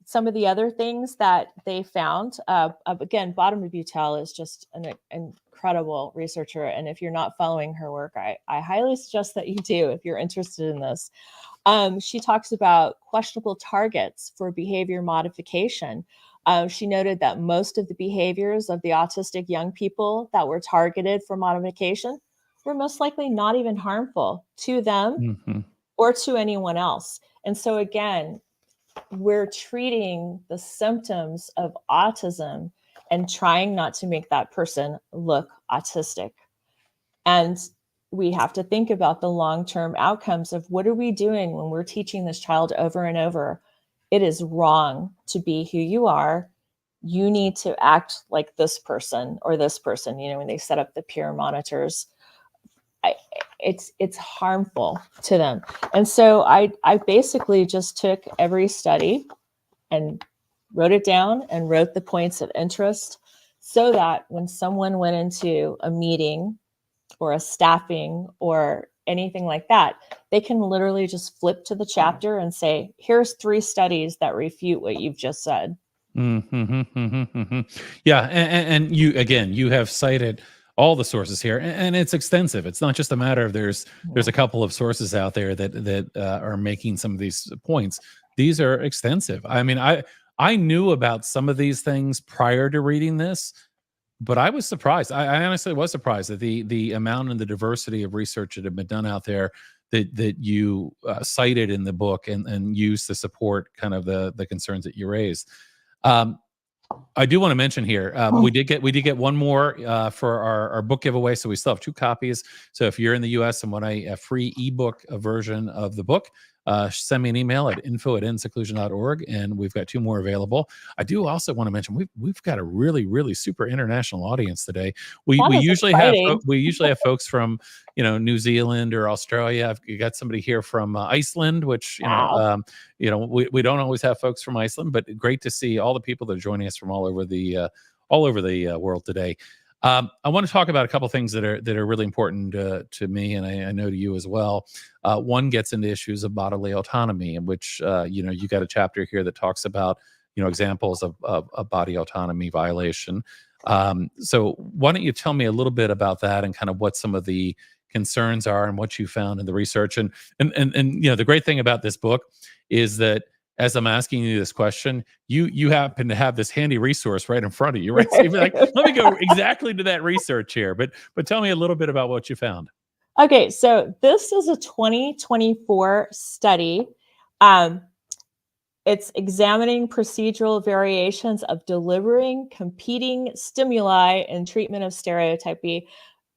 some of the other things that they found, again, Bottom Butel is just an incredible researcher. And if you're not following her work, I highly suggest that you do if you're interested in this. She talks about questionable targets for behavior modification. She noted that most of the behaviors of the autistic young people that were targeted for modification were most likely not even harmful to them or to anyone else. And so again, we're treating the symptoms of autism and trying not to make that person look autistic. And we have to think about the long-term outcomes of what are we doing when we're teaching this child over and over. It is wrong to be who you are. You need to act like this person or this person, when they set up the peer monitors. It's harmful to them. And so I basically just took every study and wrote it down and wrote the points of interest so that when someone went into a meeting or a staffing or anything like that, they can literally just flip to the chapter and say, here's 3 studies that refute what you've just said. Yeah. And you have cited all the sources here, and it's extensive. It's not just a matter of there's a couple of sources out there that are making some of these points. These are extensive. I mean, I knew about some of these things prior to reading this, but I was surprised. I honestly was surprised at the amount and the diversity of research that had been done out there that you cited in the book and used to support kind of the concerns that you raised. I do want to mention here, we did get one more for our book giveaway, so we still have 2 copies. So if you're in the U.S. and want a free ebook version of the book, send me an email at info@endseclusion.org, and we've got 2 more available. I do also want to mention we've got a really super international audience today. We usually have folks from New Zealand or Australia. I've got somebody here from Iceland, which Wow. we don't always have folks from Iceland, but great to see all the people that are joining us from all over the world today. I want to talk about a couple things that are really important to me, and I know to you as well. One gets into issues of bodily autonomy, in which you got a chapter here that talks about examples of body autonomy violation. So why don't you tell me a little bit about that and kind of what some of the concerns are and what you found in the research? And the great thing about this book is that as I'm asking you this question, you happen to have this handy resource right in front of you, right? So you'd be like, let me go exactly to that research here. But tell me a little bit about what you found. Okay, so this is a 2024 study. It's examining procedural variations of delivering competing stimuli in treatment of stereotypy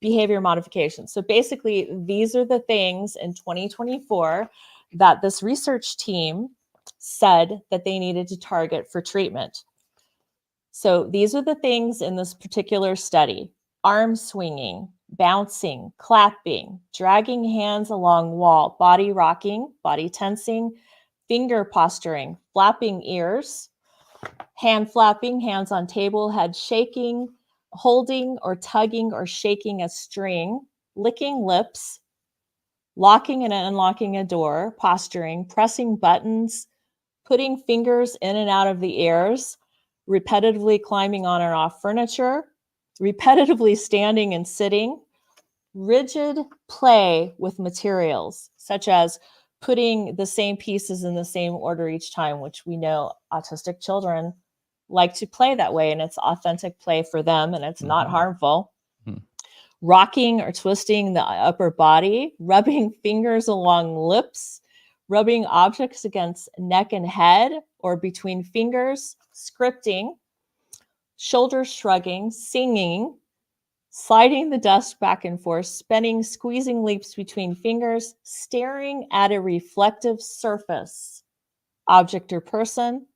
behavior modification. So basically, these are the things in 2024 that this research team said that they needed to target for treatment. So these are the things in this particular study: arm swinging, bouncing, clapping, dragging hands along wall, body rocking, body tensing, finger posturing, flapping ears, hand flapping, hands on table, head shaking, holding or tugging or shaking a string, licking lips, locking and unlocking a door, posturing, pressing buttons, putting fingers in and out of the ears, repetitively climbing on and off furniture, repetitively standing and sitting, rigid play with materials, such as putting the same pieces in the same order each time, which we know autistic children like to play that way, and it's authentic play for them, and it's not harmful. Rocking or twisting the upper body, rubbing fingers along lips, rubbing objects against neck and head or between fingers, scripting, shoulder shrugging, singing, sliding the desk back and forth, spinning, squeezing leaps between fingers, staring at a reflective surface, object or person,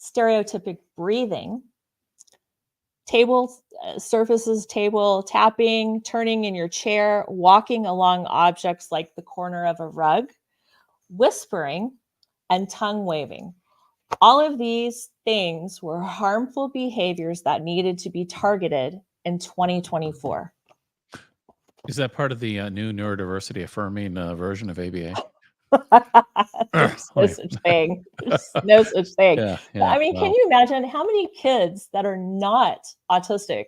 stereotypic breathing, table surfaces, table tapping, turning in your chair, walking along objects like the corner of a rug, whispering, and tongue waving. All of these things were harmful behaviors that needed to be targeted in 2024. Is that part of the new neurodiversity affirming version of ABA? There's no Wait. such thing. There's no such thing. Yeah, But yeah. I mean, can Well, you imagine how many kids that are not autistic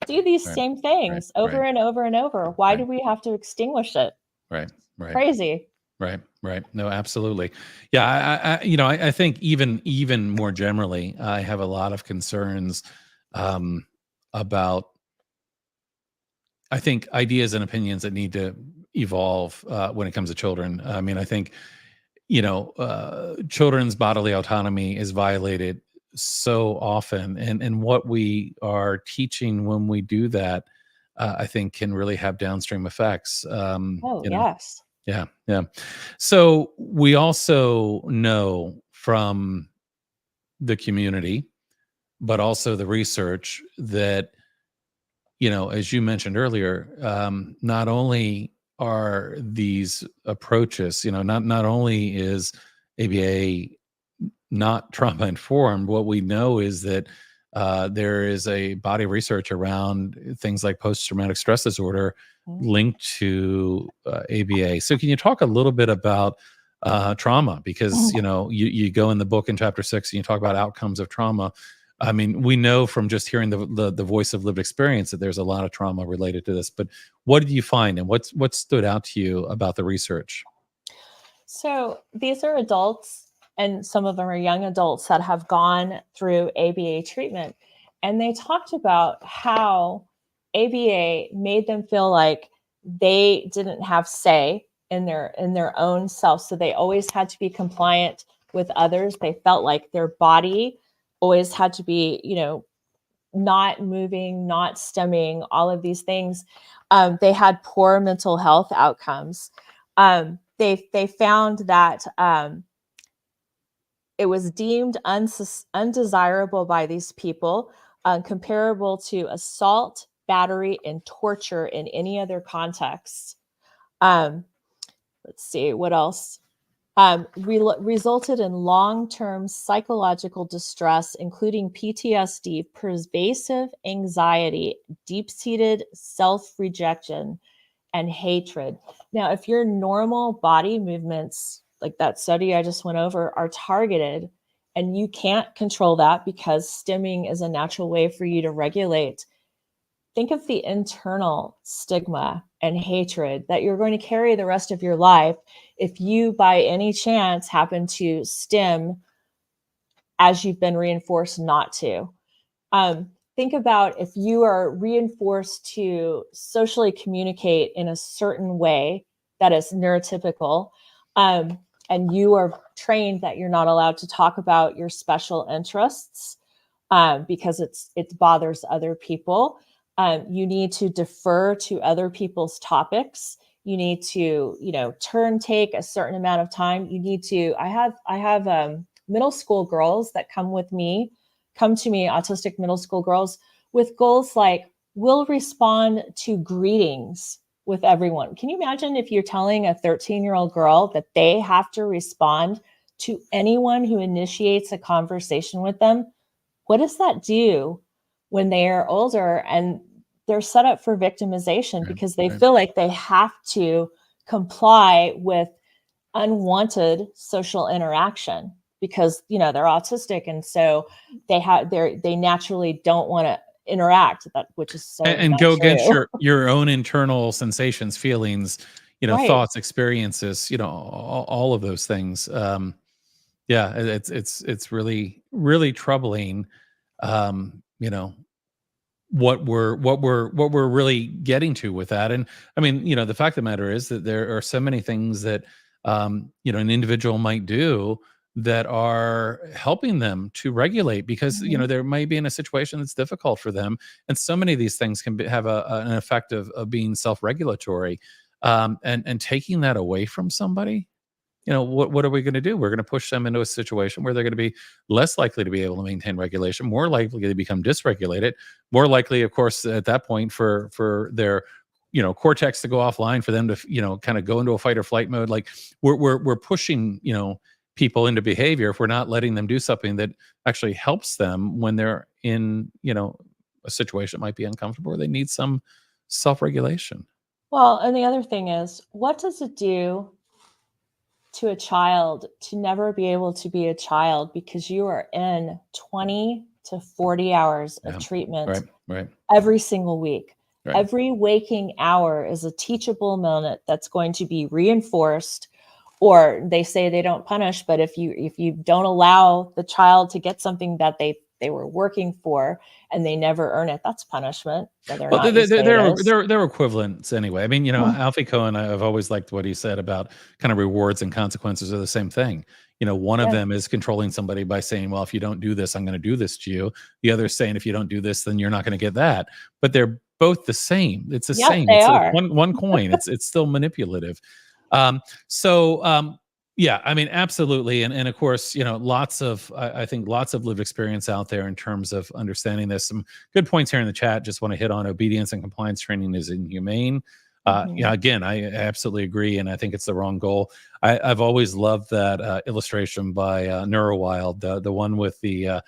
do these right, same right, things over right, and over and over? Why right, do we have to extinguish it? right, right. Crazy. Right, right. No, absolutely. Yeah, I think even more generally, I have a lot of concerns um, about, I think, ideas and opinions that need to evolve when it comes to children. I mean, I think children's bodily autonomy is violated so often, and what we are teaching when we do that, I think, can really have downstream effects. Oh, yes. Yeah, yeah. So we also know from the community, but also the research that, as you mentioned earlier, not only are these approaches, not only is ABA not trauma informed, what we know is that there is a body of research around things like post traumatic stress disorder Mhm. linked to ABA. So, can you talk a little bit about trauma? Because you go in the book in chapter 6 and you talk about outcomes of trauma. I mean, we know from just hearing the voice of lived experience that there's a lot of trauma related to this. But what did you find, and what stood out to you about the research? So these are adults, and some of them are young adults that have gone through ABA treatment. And they talked about how ABA made them feel like they didn't have say in their own self. So they always had to be compliant with others. They felt like their body always had to be, not moving, not stemming, all of these things. They had poor mental health outcomes. They found that it was deemed undesirable by these people, comparable to assault, battery, and torture in any other context. Um, let's see what else. Resulted in long-term psychological distress, including PTSD, pervasive anxiety, deep-seated self-rejection, and hatred. Now, if your normal body movements, like that study I just went over, are targeted and you can't control that because stimming is a natural way for you to regulate, think of the internal stigma and hatred that you're going to carry the rest of your life if you, by any chance, happen to stim as you've been reinforced not to. Think about if you are reinforced to socially communicate in a certain way that is neurotypical, and you are trained that you're not allowed to talk about your special interests because it bothers other people. You need to defer to other people's topics. You need to, take a certain amount of time. You need to. I have middle school girls that come to me, autistic middle school girls with goals like will respond to greetings with everyone. Can you imagine if you're telling a 13-year-old girl that they have to respond to anyone who initiates a conversation with them? What does that do when they are older and they're set up for victimization Right, because they right. feel like they have to comply with unwanted social interaction because they're autistic, and so they naturally don't want to interact, which is so And not go against true. your own internal sensations, feelings, Right. thoughts, experiences, all of those things. Yeah, it's really really troubling. You know what we're really getting to with that. And I mean, the fact of the matter is that there are so many things that an individual might do that are helping them to regulate, because Mhm. there might be in a situation that's difficult for them, and so many of these things can have an effect of being self-regulatory, and taking that away from somebody, what are we going to do? We're going to push them into a situation where they're going to be less likely to be able to maintain regulation, more likely to become dysregulated, more likely, of course, at that point for their cortex to go offline, for them to kind of go into a fight or flight mode. Like we're pushing people into behavior if we're not letting them do something that actually helps them when they're in a situation that might be uncomfortable or they need some self-regulation. Well, and the other thing is, what does it do to a child to never be able to be a child because you are in 20 to 40 hours of treatment Right. every single week? Right. Every waking hour is a teachable moment that's going to be reinforced. Or they say they don't punish, but if you don't allow the child to get something that they were working for and they never earn it, that's punishment, whether or Well, not you say it is. they're equivalents anyway. I mean, you know, Alfie Cohen, I've always liked what he said about kind of rewards and consequences are the same thing. You know, one of Yeah. them is controlling somebody by saying, well, if you don't do this, I'm going to do this to you. The other is saying, if you don't do this, then you're not going to get that. But they're both the same. It's the Yep, same. they It's are. one coin. It's still manipulative. So yeah, I mean, absolutely. And of course, you know, I think lots of lived experience out there in terms of understanding this. Some good points here in the chat. Just want to hit on obedience and compliance training is inhumane. Yeah, again, I absolutely agree, and I think it's the wrong goal. I've always loved that illustration by Neurowild, the one with the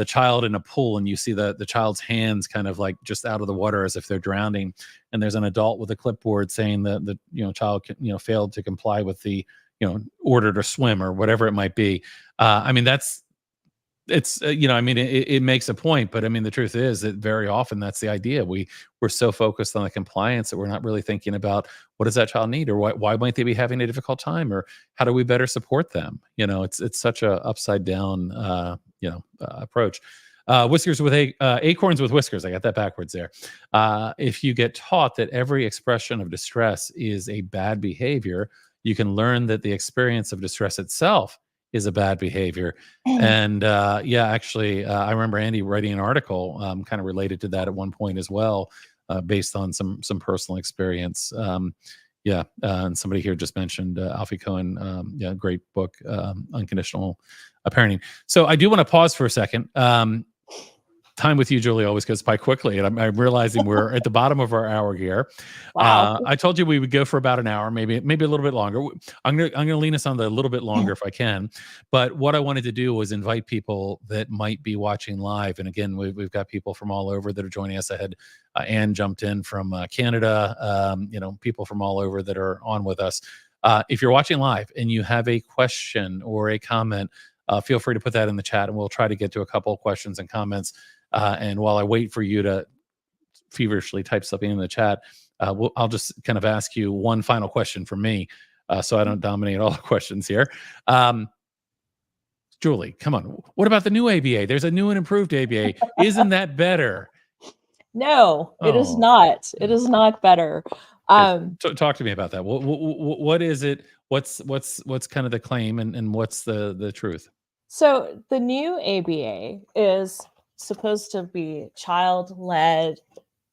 child in a pool, and you see the child's hands kind of like just out of the water as if they're drowning, and there's an adult with a clipboard saying that the child failed to comply with the order to swim or whatever it might be. I mean, I mean, it makes a point, but I mean, the truth is that very often that's the idea. We're so focused on the compliance that we're not really thinking about what does that child need, or why might they be having a difficult time, or how do we better support them? It's such a upside down, approach. Whiskers with acorns with whiskers. I got that backwards there. If you get taught that every expression of distress is a bad behavior, you can learn that the experience of distress itself is a bad behavior. And yeah, actually, I remember Andy writing an article kind of related to that at one point as well, based on some personal experience. Yeah, and somebody here just mentioned Alfie Cohen. Yeah, great book, Unconditional Parenting. So I do want to pause for a second. Time with you, Julie, always goes by quickly, and I'm realizing we're at the bottom of our hour here. Wow. I told you we would go for about an hour, maybe a little bit longer. I'm gonna lean us on the a little bit longer if I can. But what I wanted to do was invite people that might be watching live, and again, we've got people from all over that are joining us. I had Anne jumped in from Canada. People from all over that are on with us. If you're watching live and you have a question or a comment, feel free to put that in the chat, and we'll try to get to a couple of questions and comments. And while I wait for you to feverishly type something in the chat, I'll just kind of ask you one final question from me, so I don't dominate all the questions here. Julie, come on. What about the new ABA? There's a new and improved ABA. Isn't that better? No, it is not. It is not better. Talk to me about that. What is it? What's kind of the claim, and what's the truth? So the new ABA is supposed to be child-led,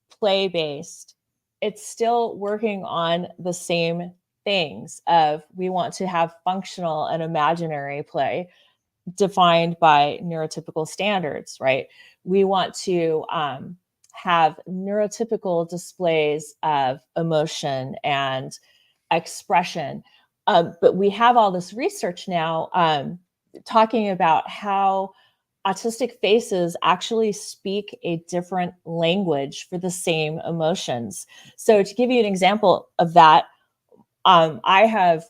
play-based. It's still working on the same things of we want to have functional and imaginary play defined by neurotypical standards, right? We want to have neurotypical displays of emotion and expression. But we have all this research now talking about how autistic faces actually speak a different language for the same emotions. So to give you an example of that, I have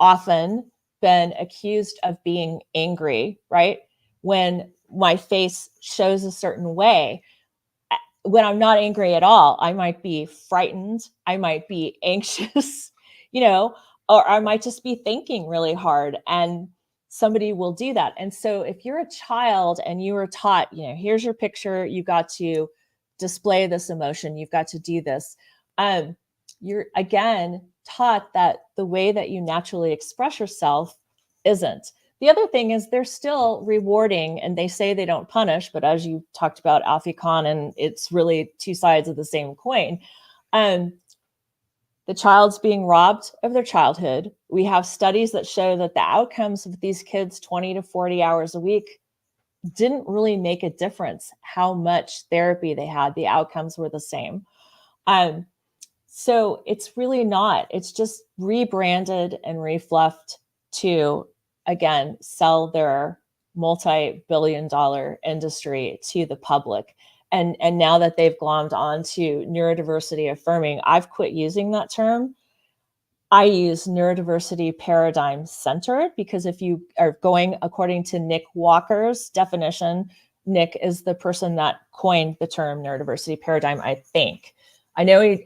often been accused of being angry, right? When my face shows a certain way. When I'm not angry at all, I might be frightened, I might be anxious, or I might just be thinking really hard, and somebody will do that. And so if you're a child and you were taught, here's your picture, you got to display this emotion, you've got to do this, you're again taught that the way that you naturally express yourself isn't. The other thing is they're still rewarding, and they say they don't punish, but as you talked about Alfie Khan, and it's really two sides of the same coin. The child's being robbed of their childhood. We have studies that show that the outcomes of these kids 20 to 40 hours a week didn't really make a difference how much therapy they had. The outcomes were the same. So it's really not. It's just rebranded and refluffed to, again, sell their multi-billion-dollar industry to the public. And now that they've glommed onto neurodiversity affirming, I've quit using that term. I use neurodiversity paradigm centered, because if you are going according to Nick Walker's definition, Nick is the person that coined the term neurodiversity paradigm, I think. I know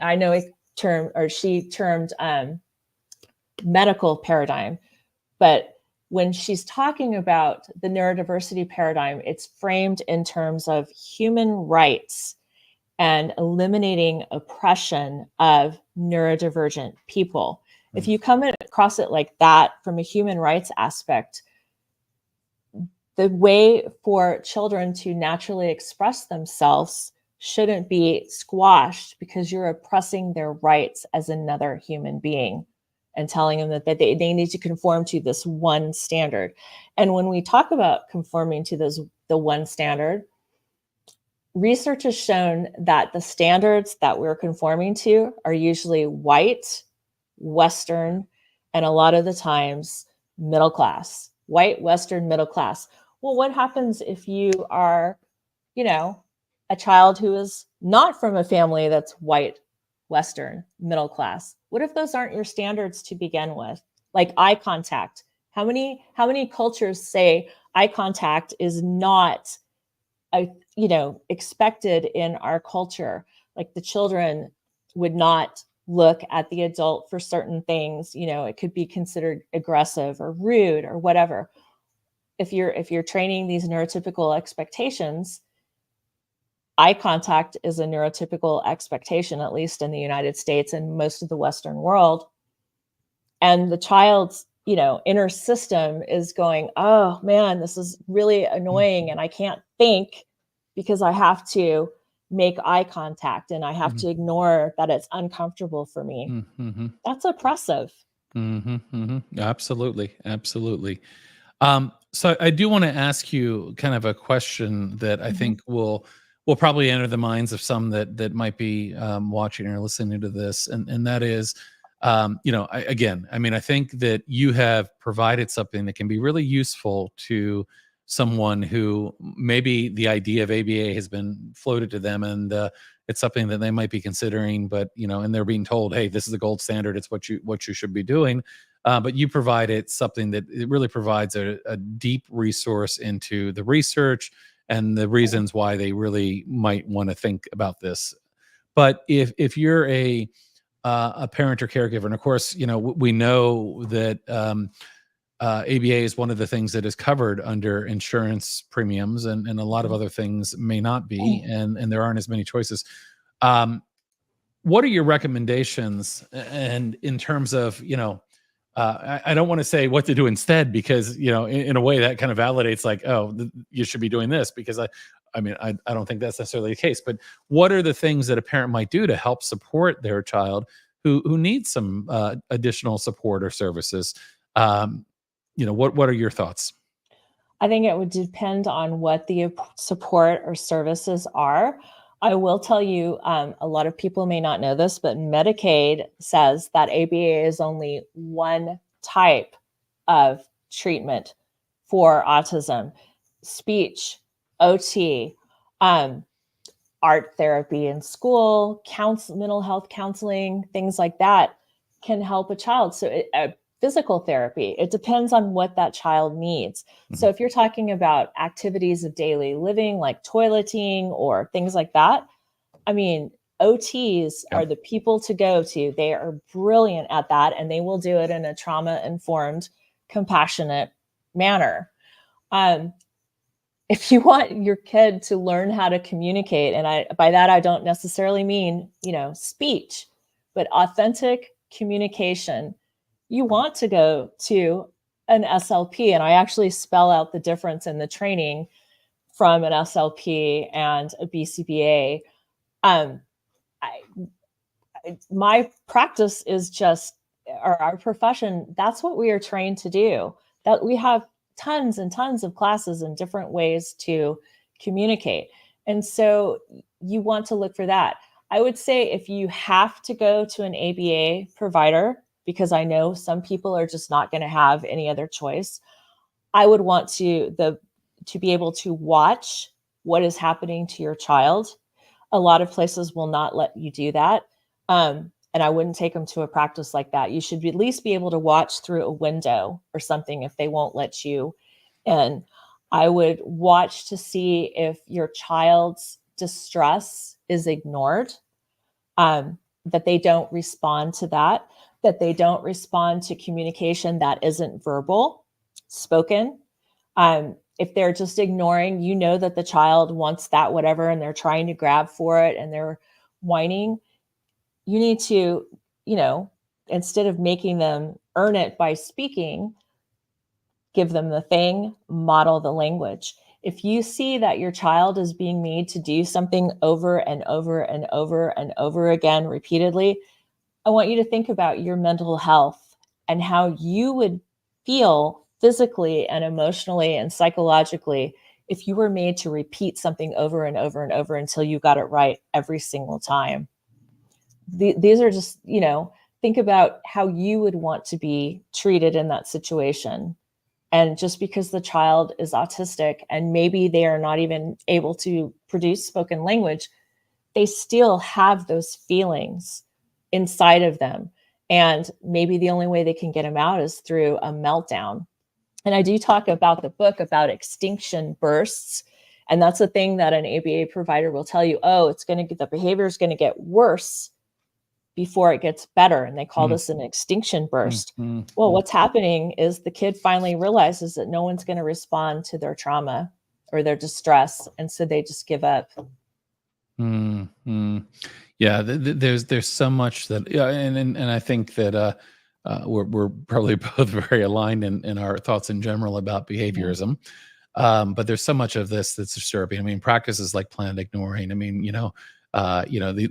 she termed medical paradigm, but when she's talking about the neurodiversity paradigm, it's framed in terms of human rights and eliminating oppression of neurodivergent people. If you come across it like that from a human rights aspect, the way for children to naturally express themselves shouldn't be squashed because you're oppressing their rights as another human being and telling them that they need to conform to this one standard. And when we talk about conforming to the one standard, research has shown that the standards that we're conforming to are usually white, Western, and a lot of the times middle class. White, Western, middle class. Well, what happens if you are, a child who is not from a family that's white, Western, middle class? What if those aren't your standards to begin with? Like eye contact. How many cultures say eye contact is not expected in our culture? Like the children would not look at the adult for certain things. It could be considered aggressive or rude or whatever. If you're training these neurotypical expectations, eye contact is a neurotypical expectation, at least in the United States and most of the Western world. And the child's, inner system is going, oh man, this is really annoying. And I can't think because I have to make eye contact and I have to ignore that it's uncomfortable for me. That's oppressive. Absolutely. Absolutely. So I do want to ask you kind of a question that I think will probably enter the minds of some that might be watching or listening to this, and that is, I think that you have provided something that can be really useful to someone who maybe the idea of ABA has been floated to them, and it's something that they might be considering, but and they're being told, hey, this is the gold standard, it's what you should be doing. But you provided something that it really provides a deep resource into the research and the reasons why they really might want to think about this. But if you're a parent or caregiver, and of course, we know that ABA is one of the things that is covered under insurance premiums, and a lot of other things may not be, and there aren't as many choices. What are your recommendations? And in terms of, I don't want to say what to do instead, because, in a way that kind of validates like, oh, you should be doing this, because I don't think that's necessarily the case. But what are the things that a parent might do to help support their child who needs some additional support or services? What are your thoughts? I think it would depend on what the support or services are. I will tell you, a lot of people may not know this, but Medicaid says that ABA is only one type of treatment for autism. Speech, OT, art therapy in school, mental health counseling, things like that can help a child. So physical therapy, it depends on what that child needs. So if you're talking about activities of daily living, like toileting or things like that, OTs are the people to go to. They are brilliant at that, and they will do it in a trauma-informed, compassionate manner. If you want your kid to learn how to communicate, and by that I don't necessarily mean, speech, but authentic communication, you want to go to an SLP. And I actually spell out the difference in the training from an SLP and a BCBA. My practice is just, or our profession, that's what we are trained to do. That we have tons and tons of classes and different ways to communicate. And so you want to look for that. I would say if you have to go to an ABA provider, because I know some people are just not going to have any other choice, I would want to be able to watch what is happening to your child. A lot of places will not let you do that. And I wouldn't take them to a practice like that. You should at least be able to watch through a window or something if they won't let you in. I would watch to see if your child's distress is ignored, that they don't respond to that they don't respond to communication that isn't verbal, spoken. If they're just ignoring, you know that the child wants that whatever, and they're trying to grab for it and they're whining, you need to, instead of making them earn it by speaking, give them the thing, model the language. If you see that your child is being made to do something over and over and over and over again repeatedly, I want you to think about your mental health and how you would feel physically and emotionally and psychologically if you were made to repeat something over and over and over until you got it right every single time. These are just, think about how you would want to be treated in that situation. And just because the child is autistic and maybe they are not even able to produce spoken language, they still have those feelings inside of them. And maybe the only way they can get them out is through a meltdown. And I do talk about the book about extinction bursts. And that's the thing that an ABA provider will tell you, the behavior is going to get worse before it gets better. And they call this an extinction burst. Well, what's happening is the kid finally realizes that no one's going to respond to their trauma or their distress. And so they just give up. Yeah, there's so much that, and I think that we're probably both very aligned in our thoughts in general about behaviorism. But there's so much of this that's disturbing. I mean, practices like planned ignoring. I mean,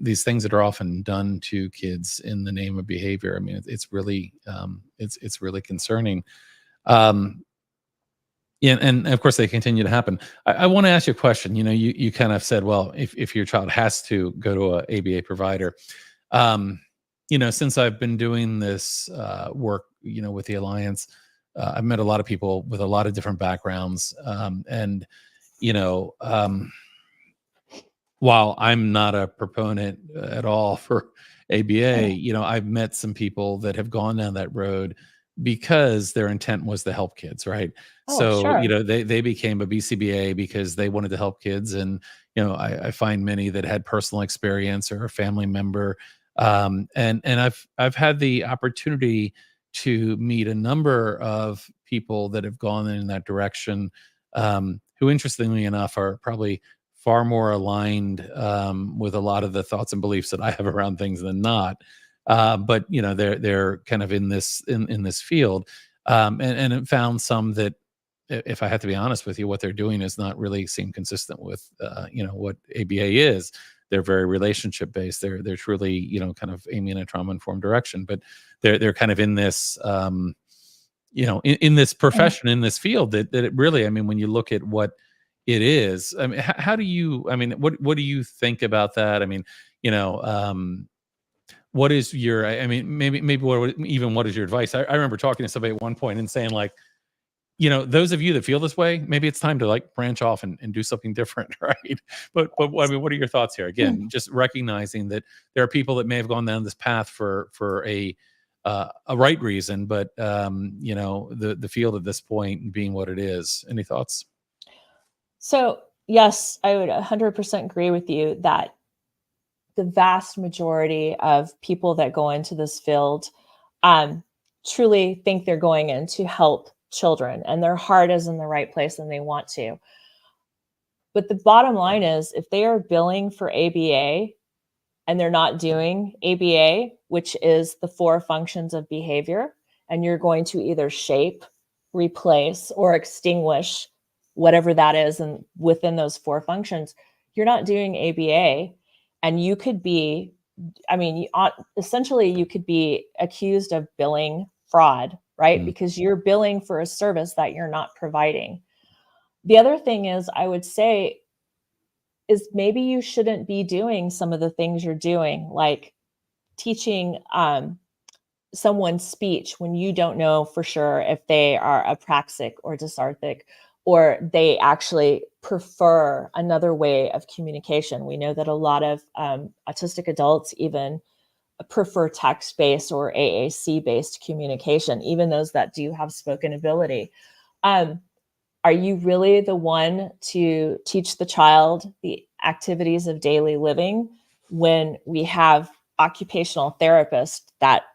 these things that are often done to kids in the name of behavior. I mean, it's really it's really concerning. Yeah, and of course they continue to happen. I want to ask you a question. You kind of said, well, if your child has to go to a ABA provider, since I've been doing this work, with the Alliance, I've met a lot of people with a lot of different backgrounds, and you know, um, while I'm not a proponent at all for ABA, I've met some people that have gone down that road because their intent was to help kids, right? Oh, So, sure. they became a BCBA because they wanted to help kids. And, I find many that had personal experience or a family member. And I've had the opportunity to meet a number of people that have gone in that direction, who interestingly enough are probably far more aligned with a lot of the thoughts and beliefs that I have around things than not. But they're kind of in this field, and it found some that, if I have to be honest with you, what they're doing is not really seem consistent with what ABA is. They're very relationship based. They're truly kind of aiming in a trauma informed direction, but they're kind of in this in this profession, in this field, that it really, I mean, when you look at what it is, I mean, how do you, I mean, what do you think about that? I mean, what is your, I mean, maybe what is your advice? I remember talking to somebody at one point and saying, like, those of you that feel this way, maybe it's time to like branch off and do something different, right? But I mean, what are your thoughts here? Again, just recognizing that there are people that may have gone down this path for a right reason, but the field at this point being what it is. Any thoughts? So, yes, I would 100% agree with you that the vast majority of people that go into this field truly think they're going in to help children and their heart is in the right place and they want to. But the bottom line is, if they are billing for ABA and they're not doing ABA, which is the 4 functions of behavior, and you're going to either shape, replace, or extinguish whatever that is, and within those 4 functions, you're not doing ABA. And you could be, I mean, essentially you could be accused of billing fraud, right? Because you're billing for a service that you're not providing. The other thing is, I would say, is maybe you shouldn't be doing some of the things you're doing, like teaching someone's speech when you don't know for sure if they are apraxic or dysarthric, or they actually prefer another way of communication. We know that a lot of autistic adults even prefer text-based or AAC-based communication, even those that do have spoken ability. Are you really the one to teach the child the activities of daily living when we have occupational therapists that,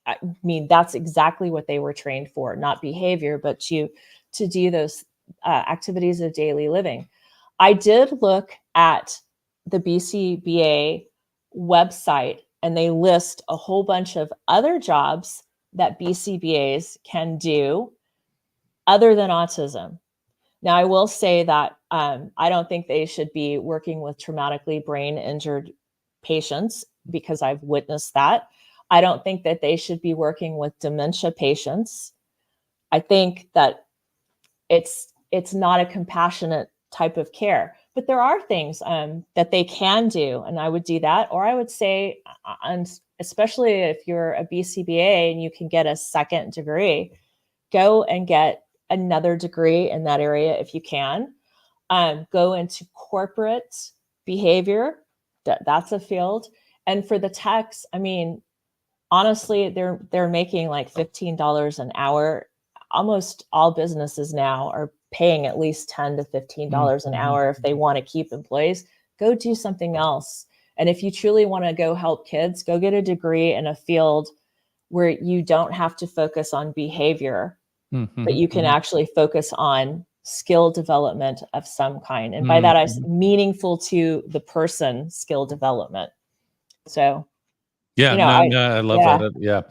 I mean, that's exactly what they were trained for, not behavior, but to do those activities of daily living. I did look at the BCBA website, and they list a whole bunch of other jobs that BCBAs can do other than autism. Now, I will say that I don't think they should be working with traumatically brain injured patients, because I've witnessed that. I don't think that they should be working with dementia patients. I think that it's not a compassionate type of care, but there are things that they can do, and I would do that. Or I would say, especially if you're a BCBA and you can get a second degree, go and get another degree in that area if you can. Go into corporate behavior. That's a field. And for the techs, I mean, honestly, they're making like $15 an hour. Almost all businesses now are paying at least $10 to $15 an hour if they want to keep employees. Go do something else. And if you truly want to go help kids, go get a degree in a field where you don't have to focus on behavior, but you can actually focus on skill development of some kind. And by that, I meaningful to the person skill development. So, yeah, you know, I love that.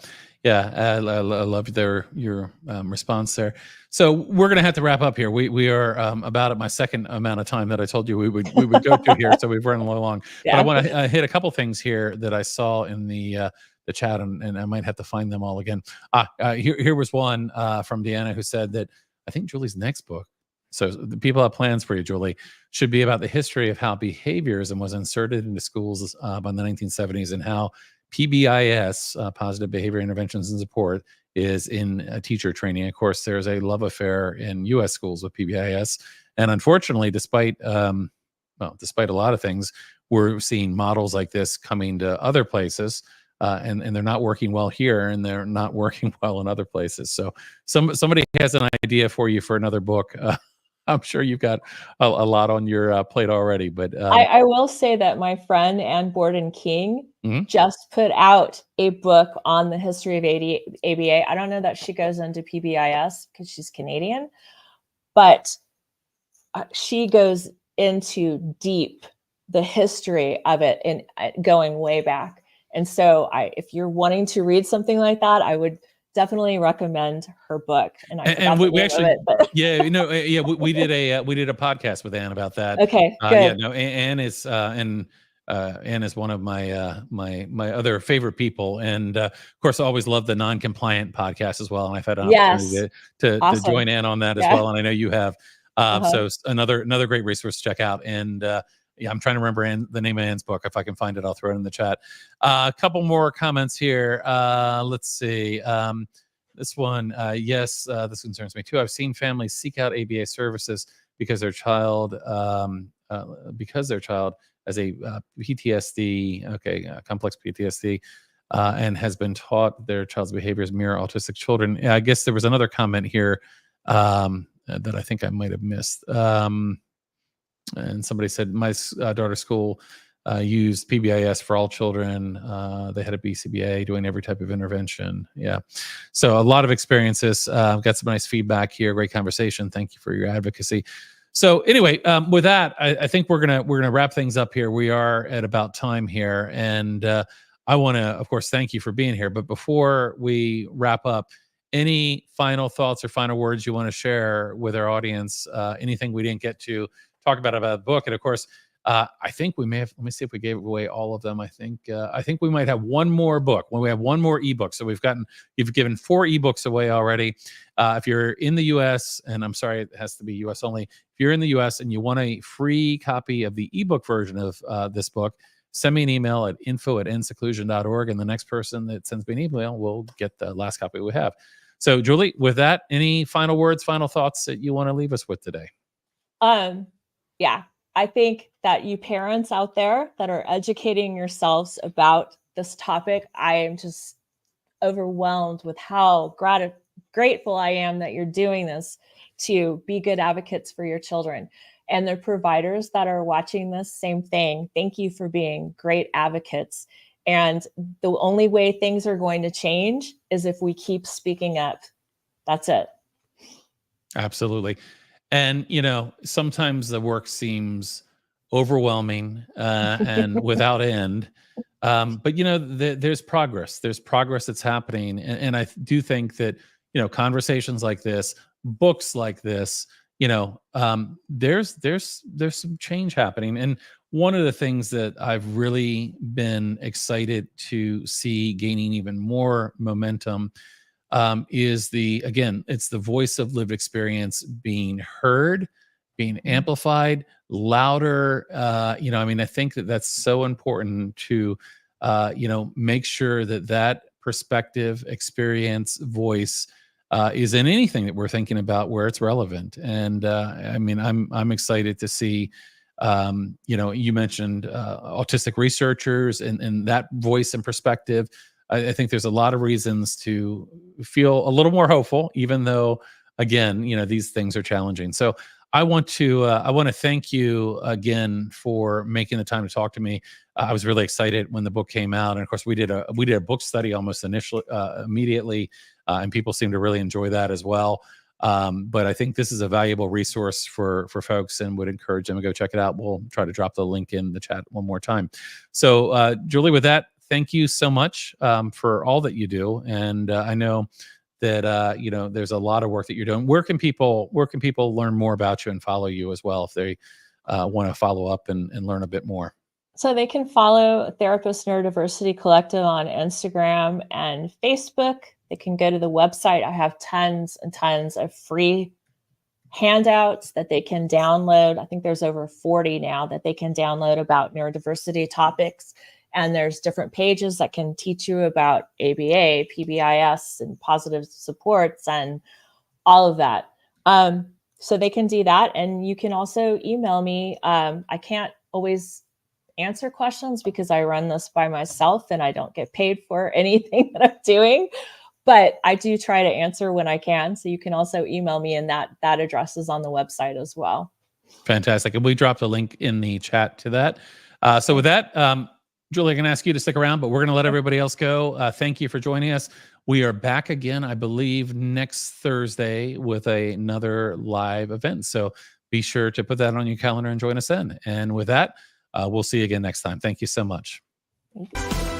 I love your response there. So we're going to have to wrap up here. We are about at my second amount of time that I told you we would go to here, so we've run a little long. But I want to hit a couple things here that I saw in the chat, and I might have to find them all again. Here was one from Deanna who said that I think Julie's next book, so the people have plans for you, Julie, should be about the history of how behaviorism was inserted into schools by the 1970s, and how PBIS, positive behavior interventions and support, is in teacher training. Of course, there's a love affair in U.S. schools with PBIS, and unfortunately, despite a lot of things, we're seeing models like this coming to other places, and they're not working well here, and they're not working well in other places. So, somebody has an idea for you for another book. I'm sure you've got a lot on your plate already, but I will say that my friend Ann Borden-King just put out a book on the history of ABA. I don't know that she goes into PBIS because she's Canadian, but she goes into deep the history of it and going way back. And so if you're wanting to read something like that, I would definitely recommend her book. And we actually, we did a podcast with Anne about that. Okay, good. Anne is Anne is one of my my other favorite people, and of course, I always love the non-compliant podcast as well. And I've had an opportunity to join Anne on that as well, and I know you have. So another great resource to check out. And I'm trying to remember the name of Anne's book. If I can find it, I'll throw it in the chat. A couple more comments here. Let's see. This one, yes, this concerns me too. I've seen families seek out ABA services because their child has a PTSD, complex PTSD, and has been taught their child's behaviors mirror autistic children. I guess there was another comment here that I think I might have missed. And somebody said, my daughter's school used PBIS for all children. They had a BCBA doing every type of intervention. Yeah. So a lot of experiences. Got some nice feedback here. Great conversation. Thank you for your advocacy. So anyway, with that, I think we're gonna wrap things up here. We are at about time here, and I want to, of course, thank you for being here. But before we wrap up, any final thoughts or final words you want to share with our audience? Anything we didn't get to talk about the book? And of course, I think we may have. Let me see if we gave away all of them. I think we might have one more book. When we have one more ebook, so you've given 4 ebooks away already. If you're in the U.S., and I'm sorry, it has to be U.S. only. If you're in the U.S. and you want a free copy of the ebook version of this book, send me an email at info@endseclusion.org, and the next person that sends me an email will get the last copy we have. So, Julie, with that, any final words, final thoughts that you want to leave us with today? Yeah, I think that you parents out there that are educating yourselves about this topic, I am just overwhelmed with how grateful I am that you're doing this to be good advocates for your children. And the providers that are watching this, same thing. Thank you for being great advocates. And the only way things are going to change is if we keep speaking up. That's it. Absolutely. And, sometimes the work seems overwhelming and without end. But, there's progress. There's progress that's happening. And do think that, conversations like this, books like this, there's some change happening. And one of the things that I've really been excited to see gaining even more momentum is it's the voice of lived experience being heard, being amplified, louder. I think that that's so important to, make sure that perspective, experience, voice is in anything that we're thinking about where it's relevant. And I'm excited to see. You mentioned autistic researchers and that voice and perspective. I think there's a lot of reasons to feel a little more hopeful, even though, again, these things are challenging. So I want to thank you again for making the time to talk to me. I was really excited when the book came out, and of course, we did a book study almost immediately, and people seem to really enjoy that as well. But I think this is a valuable resource for folks, and would encourage them to go check it out. We'll try to drop the link in the chat one more time. So, Julie, with that, thank you so much for all that you do. And I know that there's a lot of work that you're doing. Where can people learn more about you and follow you as well if they want to follow up and learn a bit more? So they can follow Therapist Neurodiversity Collective on Instagram and Facebook. They can go to the website. I have tons and tons of free handouts that they can download. I think there's over 40 now that they can download about neurodiversity topics. And there's different pages that can teach you about ABA, PBIS, and positive supports and all of that. So they can do that. And you can also email me. I can't always answer questions because I run this by myself and I don't get paid for anything that I'm doing. But I do try to answer when I can. So you can also email me, and that address is on the website as well. Fantastic. And we dropped a link in the chat to that. So with that, Julie, I'm going to ask you to stick around, but we're going to let everybody else go. Thank you for joining us. We are back again, I believe, next Thursday with another live event. So be sure to put that on your calendar and join us then. And with that, we'll see you again next time. Thank you so much. Thank you.